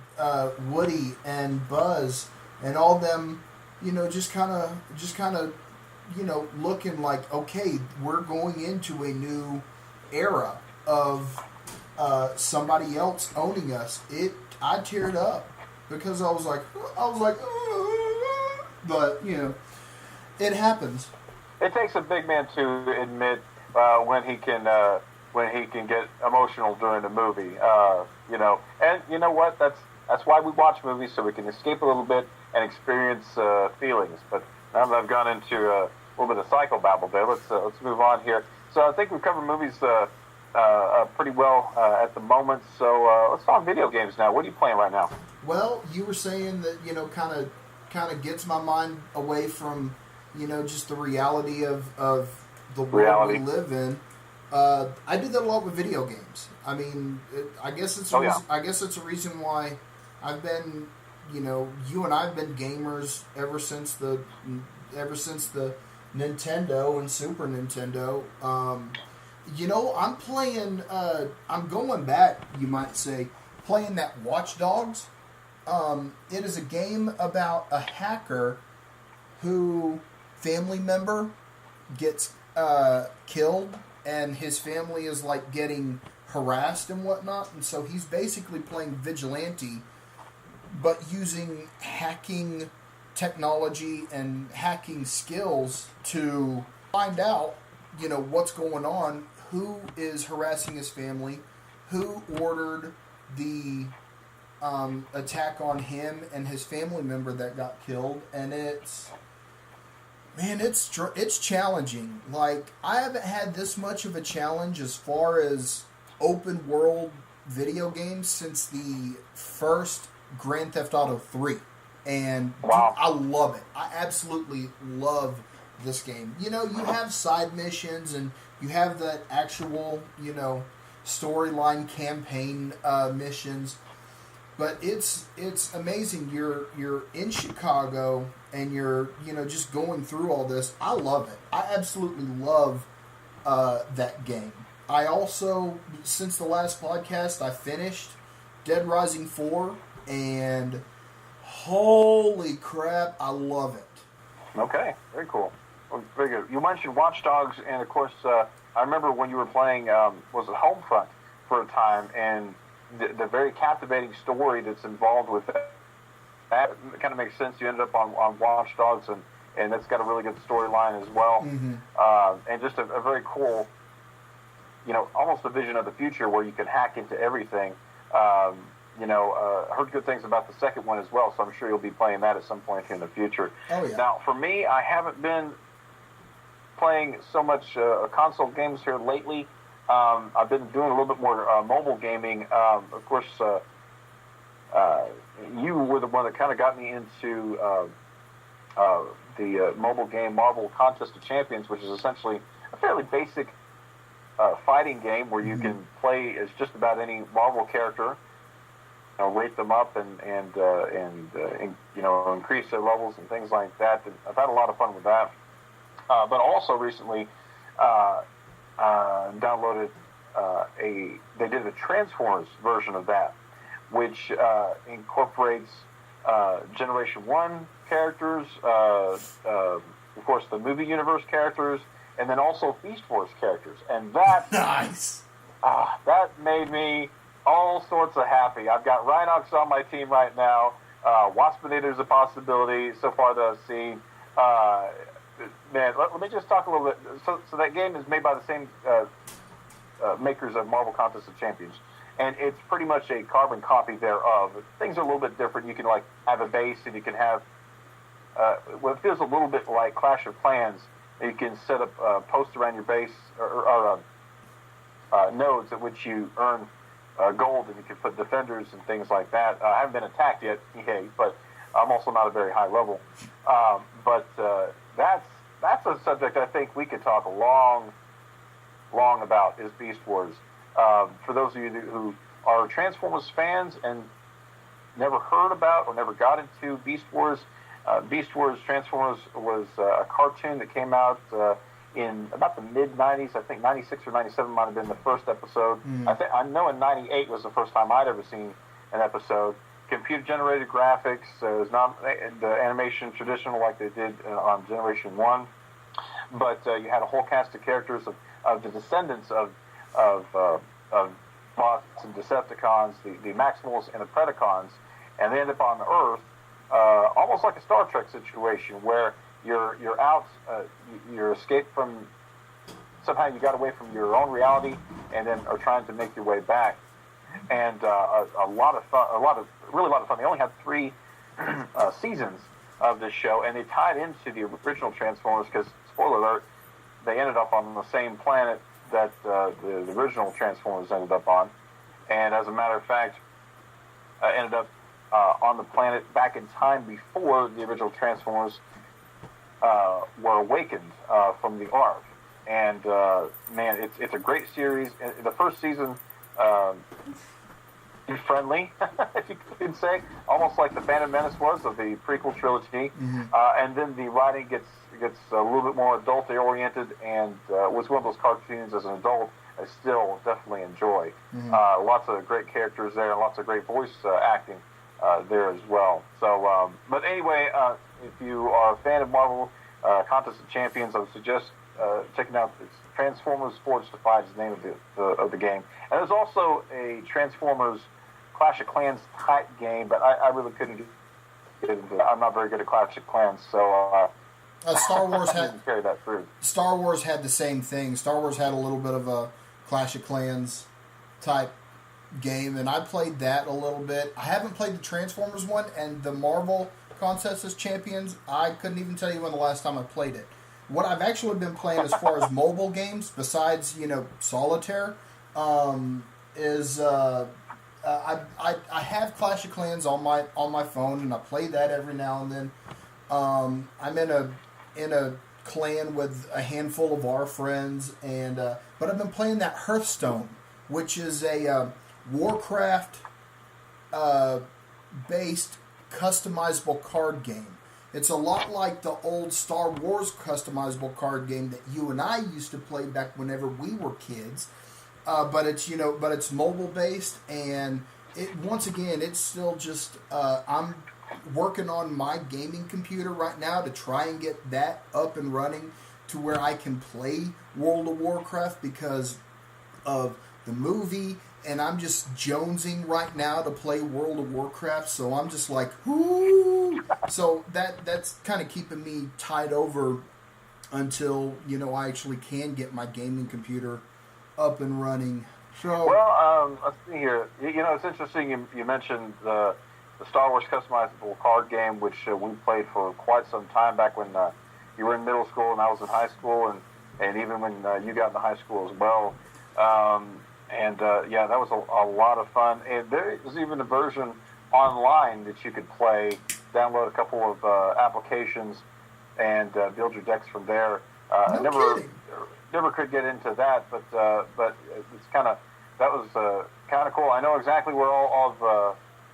Woody and Buzz and all them, just kind of, looking like, okay, we're going into a new era of somebody else owning us. It I teared up because I was like, but it happens. It takes a big man to admit when he can get emotional during a movie. And you know what? That's why we watch movies, so we can escape a little bit and experience feelings. But now that I've gone into a little bit of psychobabble there, let's move on here. So I think we've covered movies pretty well at the moment. So let's talk video games now. What are you playing right now? Well, you were saying that kind of gets my mind away from just the reality of the world we live in. I do that a lot with video games. I mean, I guess it's a reason why I've been, you and I've been gamers ever since the Nintendo and Super Nintendo. I'm playing. I'm going back, you might say, playing that Watch Dogs. It is a game about a hacker who family member gets killed, and his family is like getting harassed and whatnot, and so he's basically playing vigilante, but using hacking technology and hacking skills to find out, what's going on, who is harassing his family, who ordered the attack on him and his family member that got killed, and it's challenging. Like, I haven't had this much of a challenge as far as open world video games since the first Grand Theft Auto 3. And wow. Dude, I love it. I absolutely love this game. You have side missions and you have that actual, storyline campaign missions. But it's amazing. You're in Chicago and you're just going through all this. I love it. I absolutely love that game. I also, since the last podcast, I finished Dead Rising 4, and holy crap, I love it. Okay, very cool. Well, very good. You mentioned Watch Dogs, and of course, I remember when you were playing, was it Homefront for a time, and the very captivating story that's involved with that. That kind of makes sense. You ended up on Watch Dogs, and that's got a really good storyline as well. Mm-hmm. And just a very cool, almost a vision of the future where you can hack into everything. Heard good things about the second one as well, so I'm sure you'll be playing that at some point in the future. Oh, yeah. Now, for me, I haven't been playing so much console games here lately. I've been doing a little bit more mobile gaming. Of course, you were the one that kind of got me into the mobile game Marvel Contest of Champions, which is essentially a fairly basic fighting game where you can play as just about any Marvel character, rate them up and increase their levels and things like that. And I've had a lot of fun with that. But also recently downloaded they did a Transformers version of that, which incorporates Generation 1 characters, of course the movie universe characters, and then also Beast Wars characters. And that nice. That made me all sorts of happy. I've got Rhinox on my team right now. Waspinator's a possibility so far that I've seen. Man, let me just talk a little bit. So that game is made by the same makers of Marvel Contest of Champions, and it's pretty much a carbon copy thereof. Things are a little bit different. You can have a base, and you can have what feels a little bit like Clash of Clans. You can set up posts around your base or nodes at which you earn gold, and you can put defenders and things like that. I haven't been attacked yet, but I'm also not a very high level. But that's a subject I think we could talk long about, is Beast Wars. For those of you who are Transformers fans and never heard about or never got into Beast Wars Transformers was a cartoon that came out in about the mid-'90s. I think 96 or 97 might have been the first episode. I know in 98 was the first time I'd ever seen an episode. Computer-generated graphics. It was not the animation traditional like they did on Generation 1. But you had a whole cast of characters of the descendants of Autobots and Decepticons, the Maximals and the Predacons, and they end up on Earth, almost like a Star Trek situation where you're out, you're escaped from, somehow you got away from your own reality, and then are trying to make your way back. And a lot of fun, really a lot of fun. They only had 3 seasons of this show, and they tied into the original Transformers because, spoiler alert, they ended up on the same planet that the original Transformers ended up on. And as a matter of fact, ended up on the planet back in time before the original Transformers were awakened from the Ark. And man, it's a great series. The first season, friendly, if you could say, almost like the Phantom Menace was of the prequel trilogy. And then the writing gets a little bit more adult oriented, and was one of those cartoons as an adult I still definitely enjoy. Lots of great characters there, and lots of great voice acting there as well. So, but anyway, if you are a fan of Marvel Contest of Champions, I would suggest checking out Transformers Forged Defied is the name of the game. And there's also a Transformers Clash of Clans type game, but I really couldn't get into it. I'm not very good at Clash of Clans, so Star Wars had carry that through. Star Wars had the same thing. Star Wars had a little bit of a Clash of Clans type game, and I played that a little bit. I haven't played the Transformers one, and the Marvel Contest as Champions, I couldn't even tell you when the last time I played it. What I've actually been playing as far as mobile games, besides Solitaire, is I have Clash of Clans on my phone, and I play that every now and then. I'm in a clan with a handful of our friends, and but I've been playing that Hearthstone, which is a Warcraft based customizable card game. It's a lot like the old Star Wars customizable card game that you and I used to play back whenever we were kids. But it's mobile based, and it's still just I'm working on my gaming computer right now to try and get that up and running to where I can play World of Warcraft because of the movie, and I'm just jonesing right now to play World of Warcraft, so I'm just like, whoo! So that's kind of keeping me tied over until, I actually can get my gaming computer up and running. So, well, let's see here. It's interesting you mentioned the Star Wars customizable card game, which we played for quite some time back when you were in middle school and I was in high school, and even when you got into high school as well. That was a lot of fun. And there is even a version online that you could play, download a couple of applications, and build your decks from there. I never could get into that, but it's that was kind of cool. I know exactly where all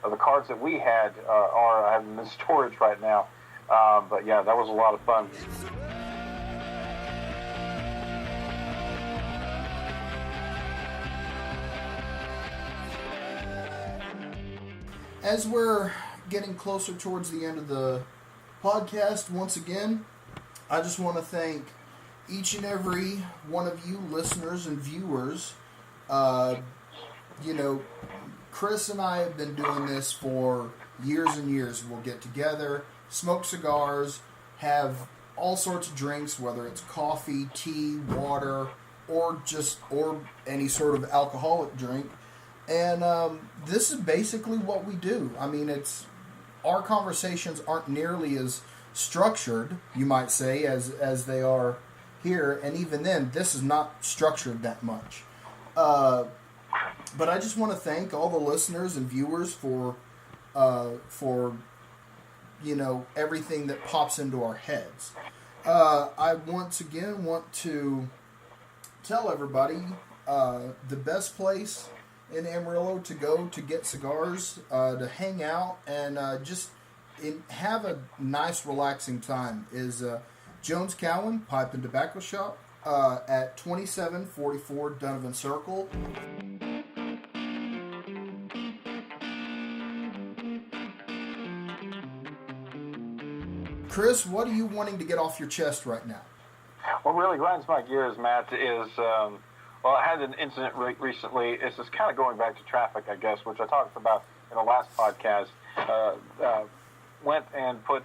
of the cards that we had are. I have them in storage right now. But yeah, that was a lot of fun. As we're getting closer towards the end of the podcast, once again, I just want to thank each and every one of you listeners and viewers. Chris and I have been doing this for years and years. We'll get together, smoke cigars, have all sorts of drinks, whether it's coffee, tea, water, or any sort of alcoholic drink. And this is basically what we do. I mean, our conversations aren't nearly as structured, you might say, as they are here. And even then, this is not structured that much. But I just want to thank all the listeners and viewers for everything that pops into our heads. I once again want to tell everybody the best place in Amarillo to go to get cigars, to hang out, and just have a nice, relaxing time is Jones Cowan Pipe and Tobacco Shop at 2744 Donovan Circle. Chris, what are you wanting to get off your chest right now? What really grinds my gears, Matt, is Well, I had an incident recently. This is kind of going back to traffic, I guess, which I talked about in the last podcast. Went and put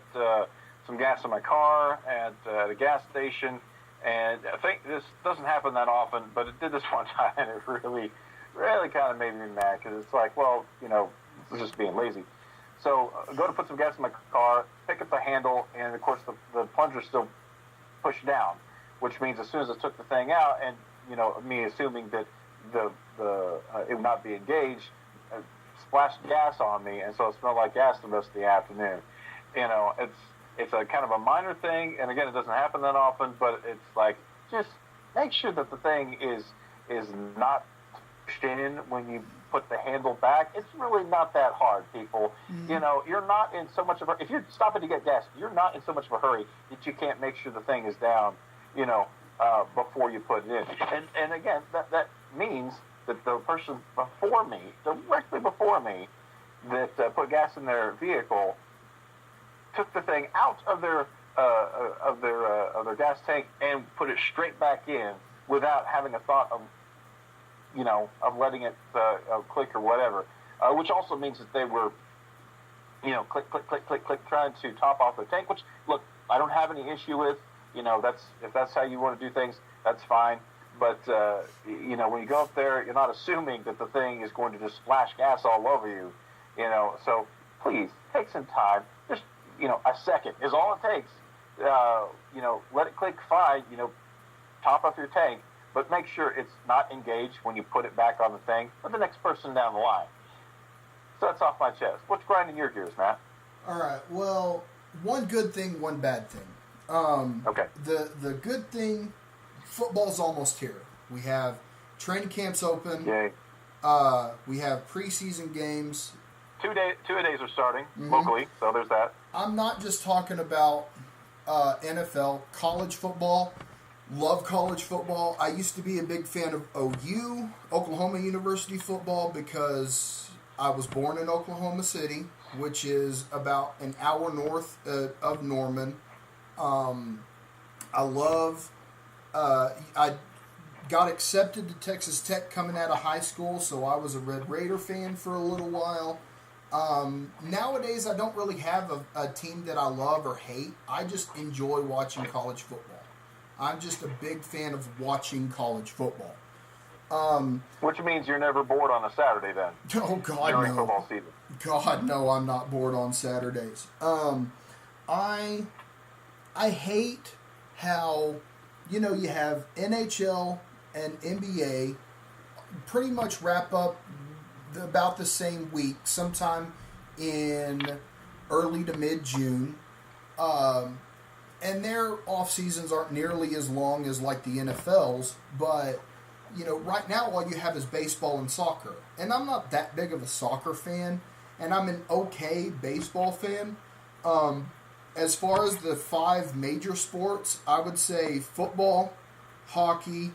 some gas in my car at a gas station, and I think this doesn't happen that often, but it did this one time, and it really, really kind of made me mad because it's like, well, it's just being lazy. So go to put some gas in my car, pick up the handle, and of course the plunger's still pushed down, which means as soon as I took the thing out, and me assuming that it would not be engaged, splashed gas on me, and so it smelled like gas the rest of the afternoon. It's a kind of a minor thing, and again, it doesn't happen that often, but it's like, just make sure that the thing is not pushed in when you put the handle back. It's really not that hard, people. You're not in so much of a, if you're stopping to get gas, you're not in so much of a hurry that you can't make sure the thing is down, before you put it in. And again, that means that the person before me, directly before me, that put gas in their vehicle, took the thing out of their gas tank and put it straight back in without having a thought of letting it click or whatever. Which also means that they were click, trying to top off their tank. Which, look, I don't have any issue with. If that's how you want to do things, that's fine. But when you go up there, you're not assuming that the thing is going to just splash gas all over you. So please take some time. Just a second is all it takes. Let it click fine. Top up your tank, but make sure it's not engaged when you put it back on the thing for the next person down the line. So that's off my chest. What's grinding your gears, Matt? All right. Well, one good thing, one bad thing. Okay. The good thing, football's almost here. We have training camps open. Yay. We have preseason games. Two-a-days are starting locally, so there's that. I'm not just talking about NFL, college football. Love college football. I used to be a big fan of OU, Oklahoma University football, because I was born in Oklahoma City, which is about an hour north of Norman. I got accepted to Texas Tech coming out of high school, so I was a Red Raider fan for a little while. Nowadays, I don't really have a team that I love or hate. I just enjoy watching college football. I'm just a big fan of watching college football. Which means you're never bored on a Saturday then. Oh, God, during no. football season. God, no, I'm not bored on Saturdays. I hate how, you have NHL and NBA pretty much wrap up about the same week, sometime in early to mid-June. And their off seasons aren't nearly as long as like the NFL's, but right now all you have is baseball and soccer. And I'm not that big of a soccer fan, and I'm an okay baseball fan. As far as the 5 major sports, I would say football, hockey,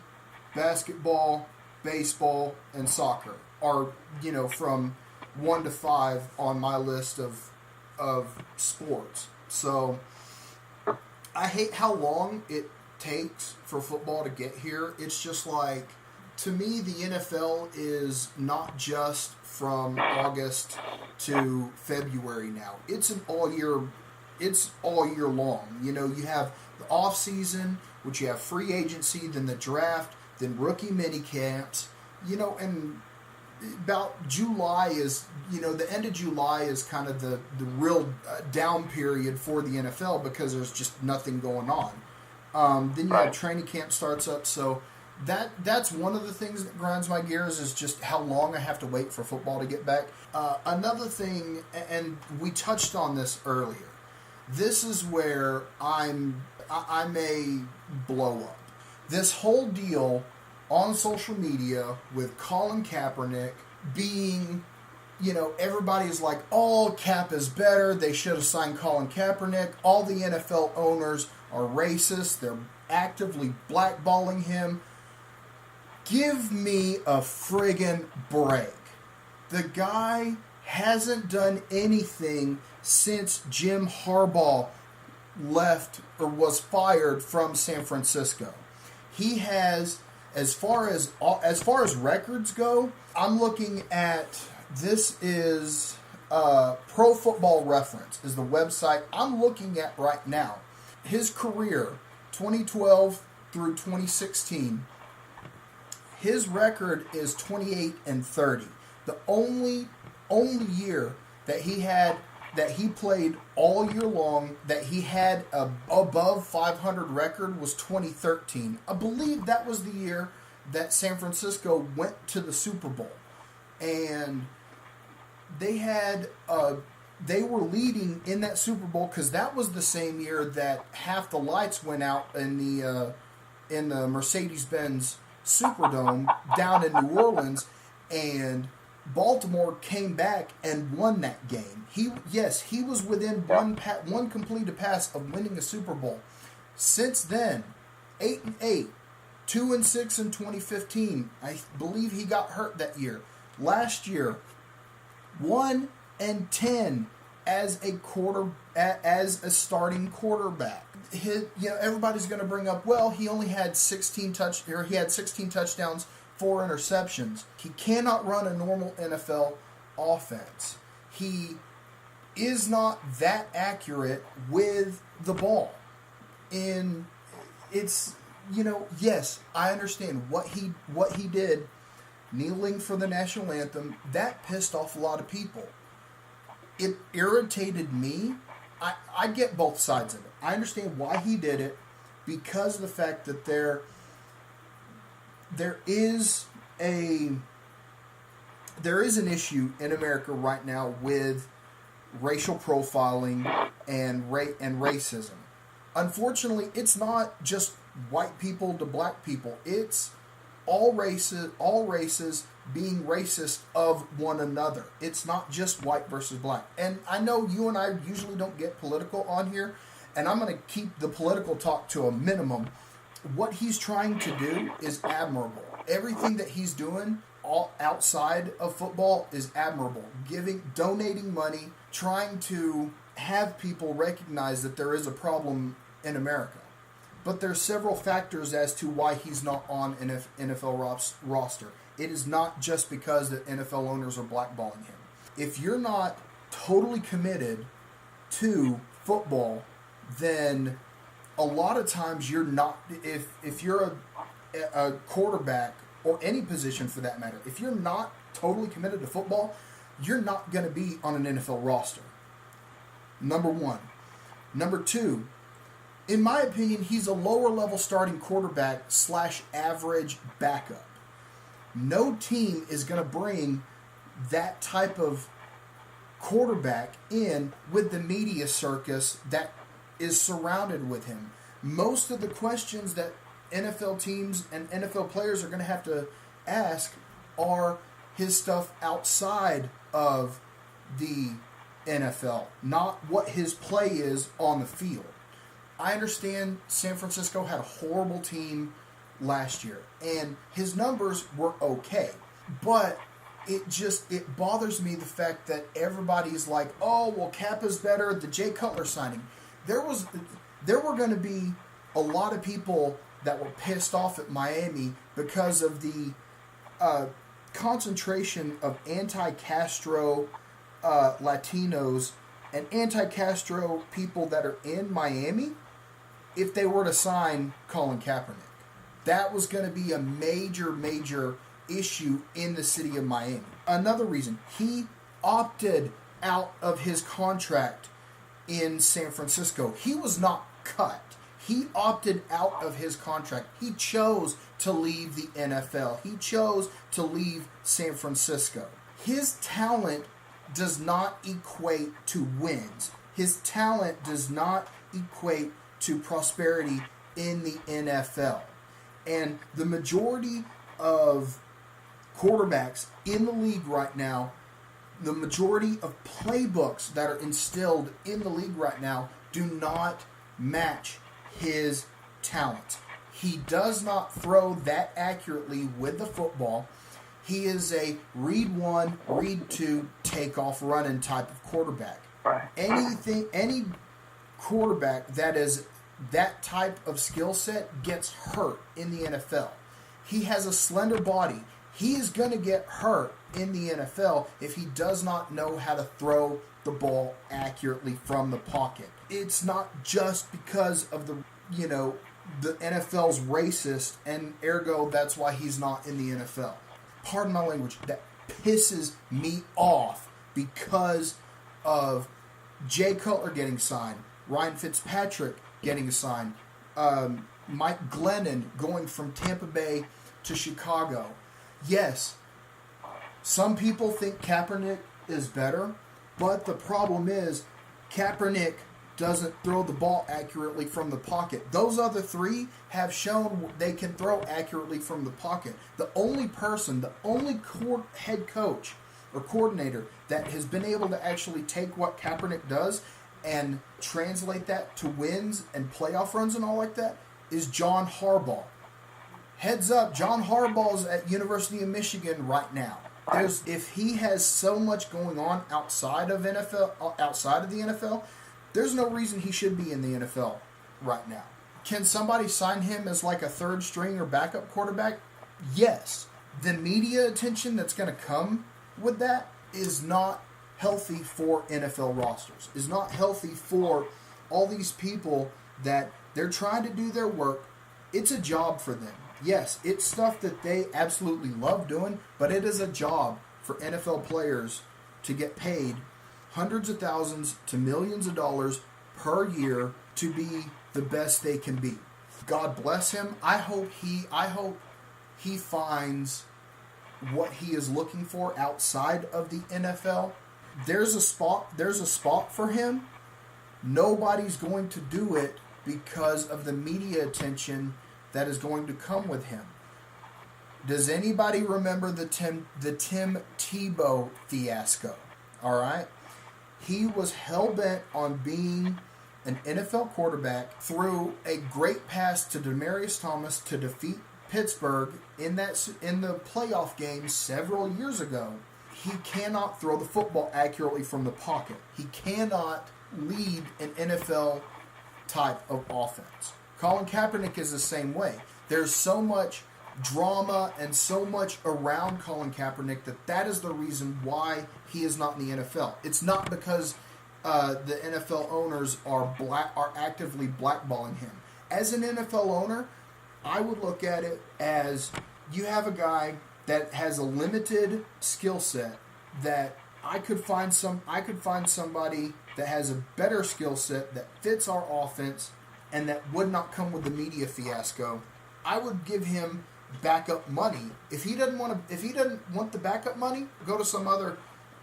basketball, baseball, and soccer are, from 1 to 5 on my list of sports. So I hate how long it takes for football to get here. It's just like, to me, the NFL is not just from August to February now. It's all year long. You have the off season, which you have free agency, then the draft, then rookie mini camps, and about July is, the end of July is kind of the real down period for the NFL because there's just nothing going on. Then you have training camp starts up, so that's one of the things that grinds my gears is just how long I have to wait for football to get back. Another thing, and we touched on this earlier, this is where I may blow up. This whole deal on social media with Colin Kaepernick being, everybody's like, oh, Cap is better. They should have signed Colin Kaepernick. All the NFL owners are racist. They're actively blackballing him. Give me a friggin' break. The guy hasn't done anything since Jim Harbaugh left or was fired from San Francisco. He has, As far as records go, I'm looking at, this is Pro Football Reference is the website I'm looking at right now. His career, 2012 through 2016, his record is 28-30. The only year that he played all year long that he had a above 500 record was 2013. I believe that was the year that San Francisco went to the Super Bowl, and they were leading in that Super Bowl because that was the same year that half the lights went out in the Mercedes-Benz Superdome down in New Orleans, and Baltimore came back and won that game. He was within one completed pass of winning a Super Bowl. Since then, 8-8, 2-6 in 2015. I believe he got hurt that year. Last year, 1-10 as a starting quarterback. Everybody's going to bring up, well, he only had 16 touchdowns, 4 interceptions. He cannot run a normal NFL offense. He is not that accurate with the ball. Yes, I understand what he did, kneeling for the national anthem. That pissed off a lot of people. It irritated me. I get both sides of it. I understand why he did it, because of the fact that there is an issue in America right now with racial profiling and racism. Unfortunately, it's not just white people to black people. It's all races being racist of one another. It's not just white versus black. And I know you and I usually don't get political on here, and I'm going to keep the political talk to a minimum. What he's trying to do is admirable. Everything that he's doing all outside of football is admirable. Donating money, trying to have people recognize that there is a problem in America. But there's several factors as to why he's not on an NFL roster. It is not just because the NFL owners are blackballing him. If you're not totally committed to football, then a lot of times you're not. If you're a quarterback, or any position for that matter, if you're not totally committed to football, you're not going to be on an NFL roster. Number one. Number two, in my opinion, he's a lower level starting quarterback / average backup. No team is going to bring that type of quarterback in with the media circus that is surrounded with him. Most of the questions that NFL teams and NFL players are going to have to ask are his stuff outside of the NFL, not what his play is on the field. I understand San Francisco had a horrible team last year, and his numbers were okay, but it bothers me the fact that everybody's like, oh, well, Kappa's better, the Jay Cutler signing. There were going to be a lot of people that were pissed off at Miami because of the concentration of anti-Castro Latinos and anti-Castro people that are in Miami if they were to sign Colin Kaepernick. That was going to be a major issue in the city of Miami. Another reason, he opted out of his contract in San Francisco. He was not cut. He opted out of his contract. He chose to leave the NFL. He chose to leave San Francisco. His talent does not equate to wins. His talent does not equate to prosperity in the NFL. And the majority of quarterbacks in the league right now, the majority of playbooks that are instilled in the league right now do not match his talent. He does not throw that accurately with the football. He is a read one, read two, take off running type of quarterback. Right. Any quarterback that is that type of skill set gets hurt in the NFL. He has a slender body. He is going to get hurt in the NFL if he does not know how to throw the ball accurately from the pocket. It's not just because of the NFL's racist, and ergo that's why he's not in the NFL. Pardon my language. That pisses me off because of Jay Cutler getting signed, Ryan Fitzpatrick getting signed, Mike Glennon going from Tampa Bay to Chicago. Yes, some people think Kaepernick is better, but the problem is Kaepernick doesn't throw the ball accurately from the pocket. Those other three have shown they can throw accurately from the pocket. The only head coach or coordinator that has been able to actually take what Kaepernick does and translate that to wins and playoff runs and all like that is John Harbaugh. Heads up, John Harbaugh's at University of Michigan right now. If he has so much going on outside of the NFL, there's no reason he should be in the NFL right now. Can somebody sign him as like a third string or backup quarterback? Yes. The media attention that's going to come with that is not healthy for NFL rosters. Is not healthy for all these people that they're trying to do their work. It's a job for them. Yes, it's stuff that they absolutely love doing, but it is a job for NFL players to get paid hundreds of thousands to millions of dollars per year to be the best they can be. God bless him. I hope he finds what he is looking for outside of the NFL. There's a spot for him. Nobody's going to do it because of the media attention that is going to come with him. Does anybody remember the Tim Tebow fiasco? All right. He was hell-bent on being an NFL quarterback, threw a great pass to Demaryius Thomas to defeat Pittsburgh in the playoff game several years ago. He cannot throw the football accurately from the pocket. He cannot lead an NFL type of offense. Colin Kaepernick is the same way. There's so much drama and so much around Colin Kaepernick that is the reason why he is not in the NFL. It's not because the NFL owners are actively blackballing him. As an NFL owner, I would look at it as you have a guy that has a limited skill set that I could find somebody that has a better skill set that fits our offense and that would not come with the media fiasco. I would give him backup money. If he doesn't want the backup money, go to some other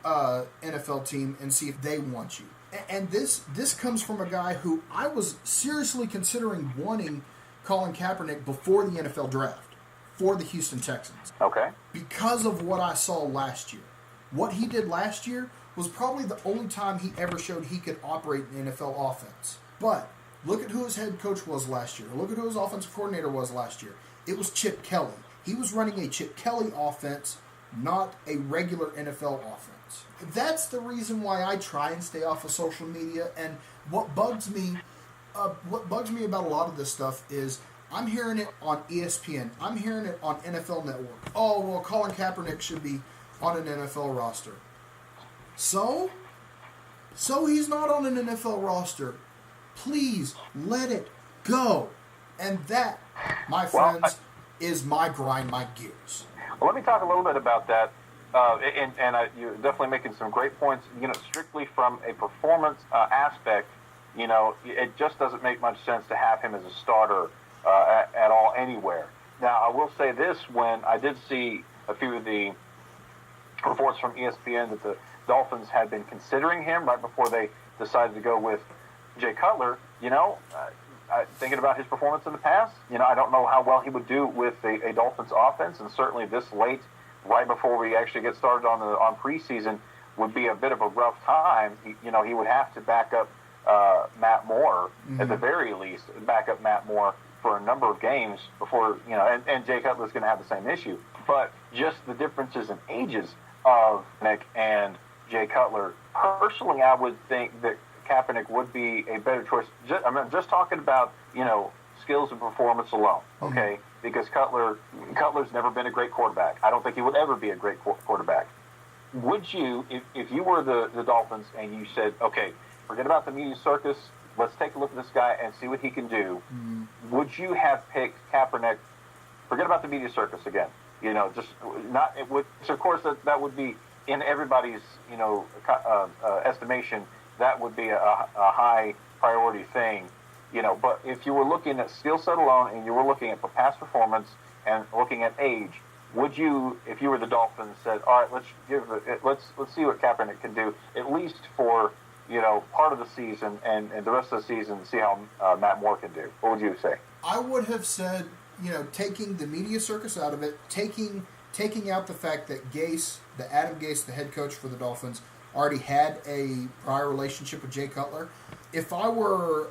NFL team and see if they want you. And this comes from a guy who I was seriously considering wanting Colin Kaepernick before the NFL draft for the Houston Texans. Okay. Because of what I saw last year. What he did last year was probably the only time he ever showed he could operate an NFL offense. But look at who his head coach was last year. Look at who his offensive coordinator was last year. It was Chip Kelly. He was running a Chip Kelly offense, not a regular NFL offense. That's the reason why I try and stay off of social media. And what bugs me about a lot of this stuff is I'm hearing it on ESPN. I'm hearing it on NFL Network. Oh, well, Colin Kaepernick should be on an NFL roster. So he's not on an NFL roster. Please let it go. And that, my friends, is my grind, my gears. Well, let me talk a little bit about that. You're definitely making some great points. Strictly from a performance aspect, it just doesn't make much sense to have him as a starter at all anywhere. Now, I will say this: when I did see a few of the reports from ESPN that the Dolphins had been considering him right before they decided to go with Jay Cutler, thinking about his performance in the past, I don't know how well he would do with a Dolphins offense, and certainly this late, right before we actually get started on preseason, would be a bit of a rough time. He would have to back up Matt Moore, at the very least, back up Matt Moore for a number of games before, and Jay Cutler's going to have the same issue. But just the differences in ages of Nick and Jay Cutler, personally, I would think that Kaepernick would be a better choice. I'm just talking about, skills and performance alone, okay? Because Cutler's never been a great quarterback. I don't think he would ever be a great quarterback. Would you, if you were the Dolphins and you said, okay, forget about the media circus, let's take a look at this guy and see what he can do, would you have picked Kaepernick? Forget about the media circus again. You know, just not. It would, so of course, that would be in everybody's, you know, estimation. That would be a high priority thing, you know. But if you were looking at skill set alone and you were looking at past performance and looking at age, would you, if you were the Dolphins, said, all right, let's see what Kaepernick can do at least for, you know, part of the season and the rest of the season, see how Matt Moore can do? What would you say? I would have said, you know, taking the media circus out of it, taking out the fact that Adam Gase, the head coach for the Dolphins, already had a prior relationship with Jay Cutler. If I were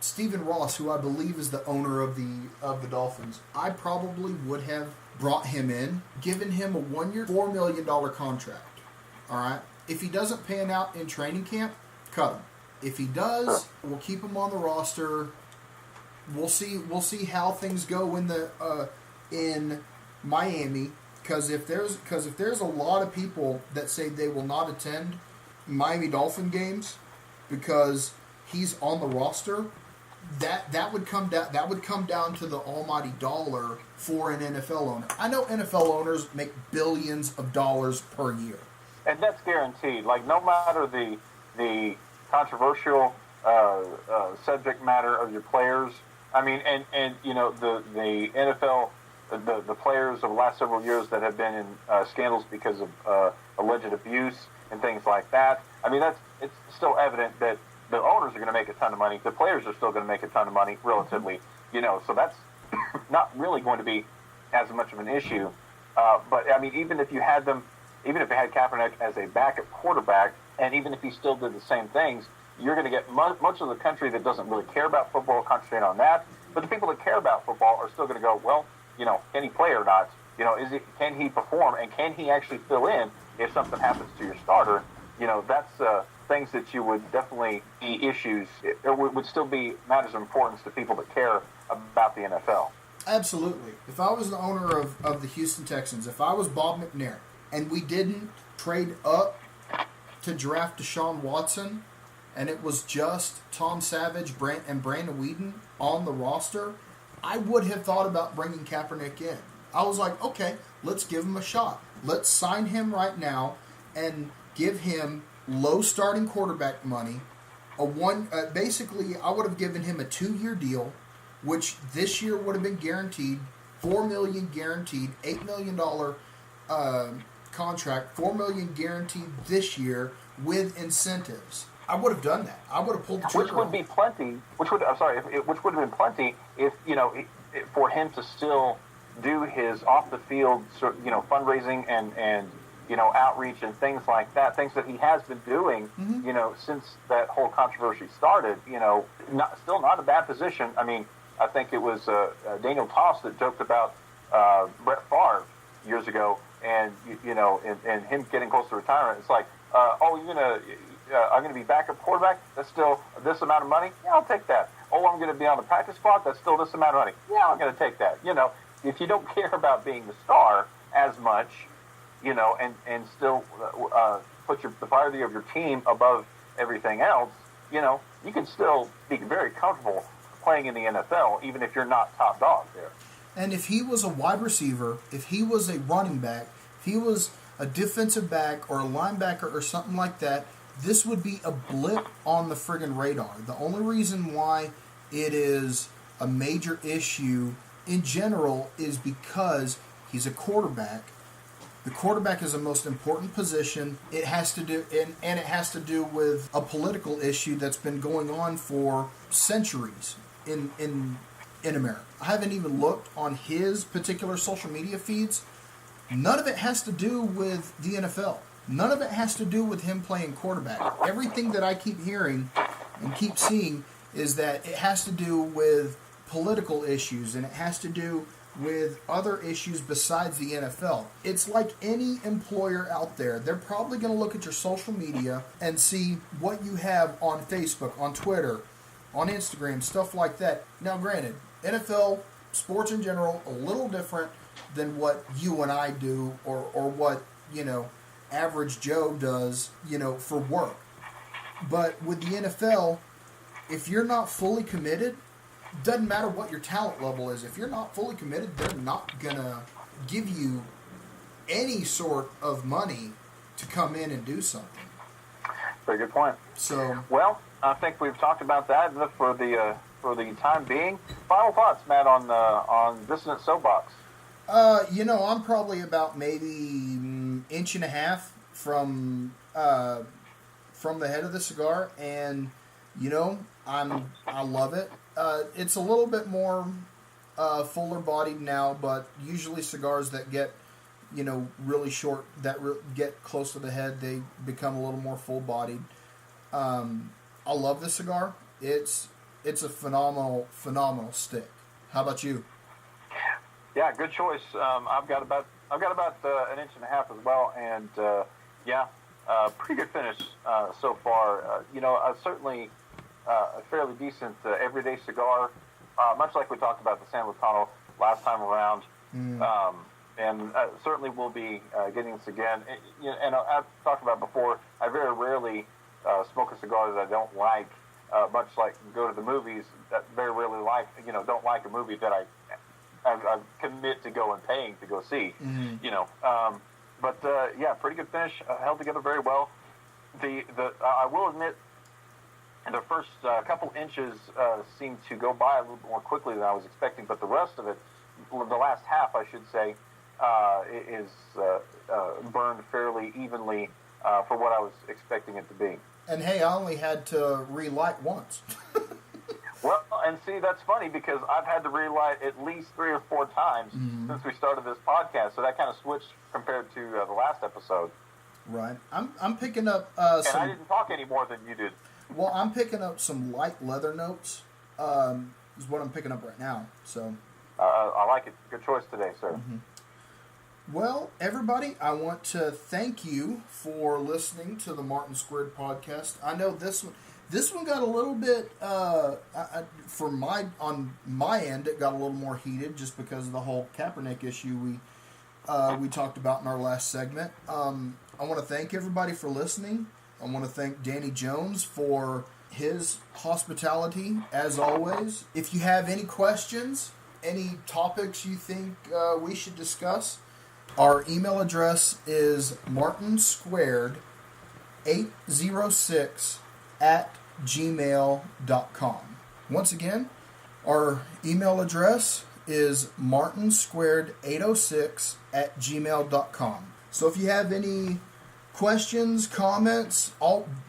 Stephen Ross, who I believe is the owner of the Dolphins, I probably would have brought him in, given him a 1-year, $4 million contract. All right. If he doesn't pan out in training camp, cut him. If he does, we'll keep him on the roster. We'll see how things go in Miami. Because if there's a lot of people that say they will not attend Miami Dolphin games because he's on the roster, that would come down to the almighty dollar for an NFL owner. I know NFL owners make billions of dollars per year, and that's guaranteed. Like, no matter the controversial subject matter of your players. I mean, and you know, the NFL, the players of the last several years that have been in scandals because of alleged abuse and things like that. I mean, it's still evident that the owners are going to make a ton of money. The players are still going to make a ton of money, relatively. You know, so that's not really going to be as much of an issue. But I mean, even if you had Kaepernick as a backup quarterback, and even if he still did the same things, you're going to get much of the country that doesn't really care about football concentrate on that. But the people that care about football are still going to go, well, you know, can he play or not? You know, can he perform, and can he actually fill in if something happens to your starter? You know, that's things that you would definitely be issues. It would still be matters of importance to people that care about the NFL. Absolutely. If I was the owner of the Houston Texans, if I was Bob McNair, and we didn't trade up to draft Deshaun Watson, and it was just Tom Savage and Brandon Weeden on the roster, I would have thought about bringing Kaepernick in. I was like, okay, let's give him a shot. Let's sign him right now and give him low starting quarterback money. Basically, I would have given him a 2-year deal, which this year would have been guaranteed, $4 million guaranteed, $8 million contract, $4 million guaranteed this year with incentives. I would have done that. I would have pulled the trigger. Which would be plenty. Which would have been plenty if, you know, for him to still do his off the field, you know, fundraising and you know, outreach and things like that. Things that he has been doing, you know, since that whole controversy started. You know, still not a bad position. I mean, I think it was Daniel Toss that joked about Brett Favre years ago, and you know, and him getting close to retirement. It's like, I'm going to be backup quarterback. That's still this amount of money. Yeah, I'll take that. Oh, I'm going to be on the practice squad. That's still this amount of money. Yeah, I'm going to take that. You know, if you don't care about being the star as much, you know, and still put the priority of your team above everything else, you know, you can still be very comfortable playing in the NFL, even if you're not top dog there. And if he was a wide receiver, if he was a running back, if he was a defensive back or a linebacker or something like that, this would be a blip on the friggin' radar. The only reason why it is a major issue in general is because he's a quarterback. The quarterback is the most important position. It has to do, and it has to do with a political issue that's been going on for centuries in America. I haven't even looked on his particular social media feeds. None of it has to do with the NFL. None of it has to do with him playing quarterback. Everything that I keep hearing and keep seeing is that it has to do with political issues, and it has to do with other issues besides the NFL. It's like any employer out there. They're probably going to look at your social media and see what you have on Facebook, on Twitter, on Instagram, stuff like that. Now, granted, NFL, sports in general, a little different than what you and I do or what, average Joe does, for work. But with the NFL, if you're not fully committed, doesn't matter what your talent level is. If you're not fully committed, they're not going to give you any sort of money to come in and do something. Very good point. So, well, I think we've talked about that for the time being. Final thoughts, Matt, on Dissonant Soapbox. I'm probably about maybe inch and a half from the head of the cigar, and I love it. It's a little bit more fuller bodied now, but usually cigars that get really short, that get close to the head, they become a little more full bodied. I love this cigar. It's a phenomenal stick. How about you? Yeah, good choice. I've got about an inch and a half as well, and pretty good finish so far. Certainly a fairly decent everyday cigar, much like we talked about the San Lotano last time around. And certainly we'll be getting this again. And I've talked about before, I very rarely smoke a cigar that I don't like, much like go to the movies, that very rarely don't like a movie that I commit to go and paying to go see. Pretty good finish, held together very well. I will admit, the first couple inches seemed to go by a little bit more quickly than I was expecting, but the rest of it, the last half, I should say, is burned fairly evenly for what I was expecting it to be. And hey, I only had to relight once. Well, and see, that's funny because I've had to relight at least 3 or 4 times since we started this podcast, so that kind of switched compared to the last episode. Right. I'm picking up and I didn't talk any more than you did. Well, I'm picking up some light leather notes. Is what I'm picking up right now. So. I like it. Good choice today, sir. Well, everybody, I want to thank you for listening to the Martin Squared podcast. I know this one got a little bit on my end. It got a little more heated just because of the whole Kaepernick issue we talked about in our last segment. I want to thank everybody for listening. I want to thank Danny Jones for his hospitality as always. If you have any questions, any topics you think we should discuss, our email address is martinsquared806@gmail.com. Once again, our email address is martinsquared806@gmail.com. So if you have any questions, comments,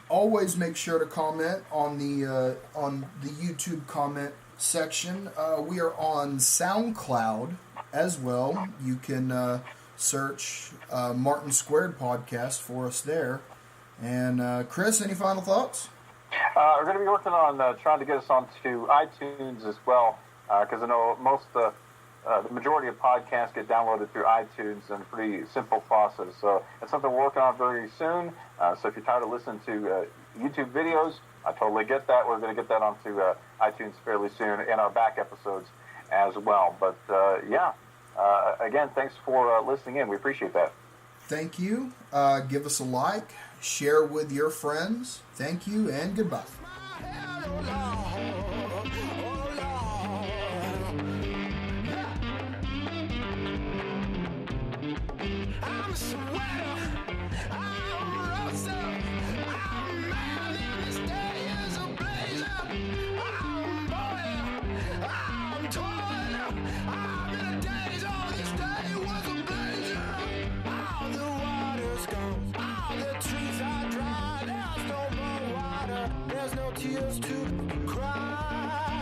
always make sure to comment on the YouTube comment section. We are on SoundCloud as well. You can search Martin Squared Podcast for us there. And Chris, any final thoughts? We're going to be working on trying to get us onto iTunes as well, because I know the majority of podcasts get downloaded through iTunes in a pretty simple process. So it's something we're working on very soon. So if you're tired of listening to YouTube videos, I totally get that. We're going to get that onto iTunes fairly soon, and our back episodes as well. But again, thanks for listening in. We appreciate that. Thank you. Give us a like. Share with your friends. Thank you, and goodbye. I'm a sweater, I'm a roaster, I'm man, and this day is a blazer. I'm boiling, I'm toiling, I'm in a daze. Oh, this day was a blazer. All the water's gone, all the trees are dry. There's no more water, there's no tears to cry.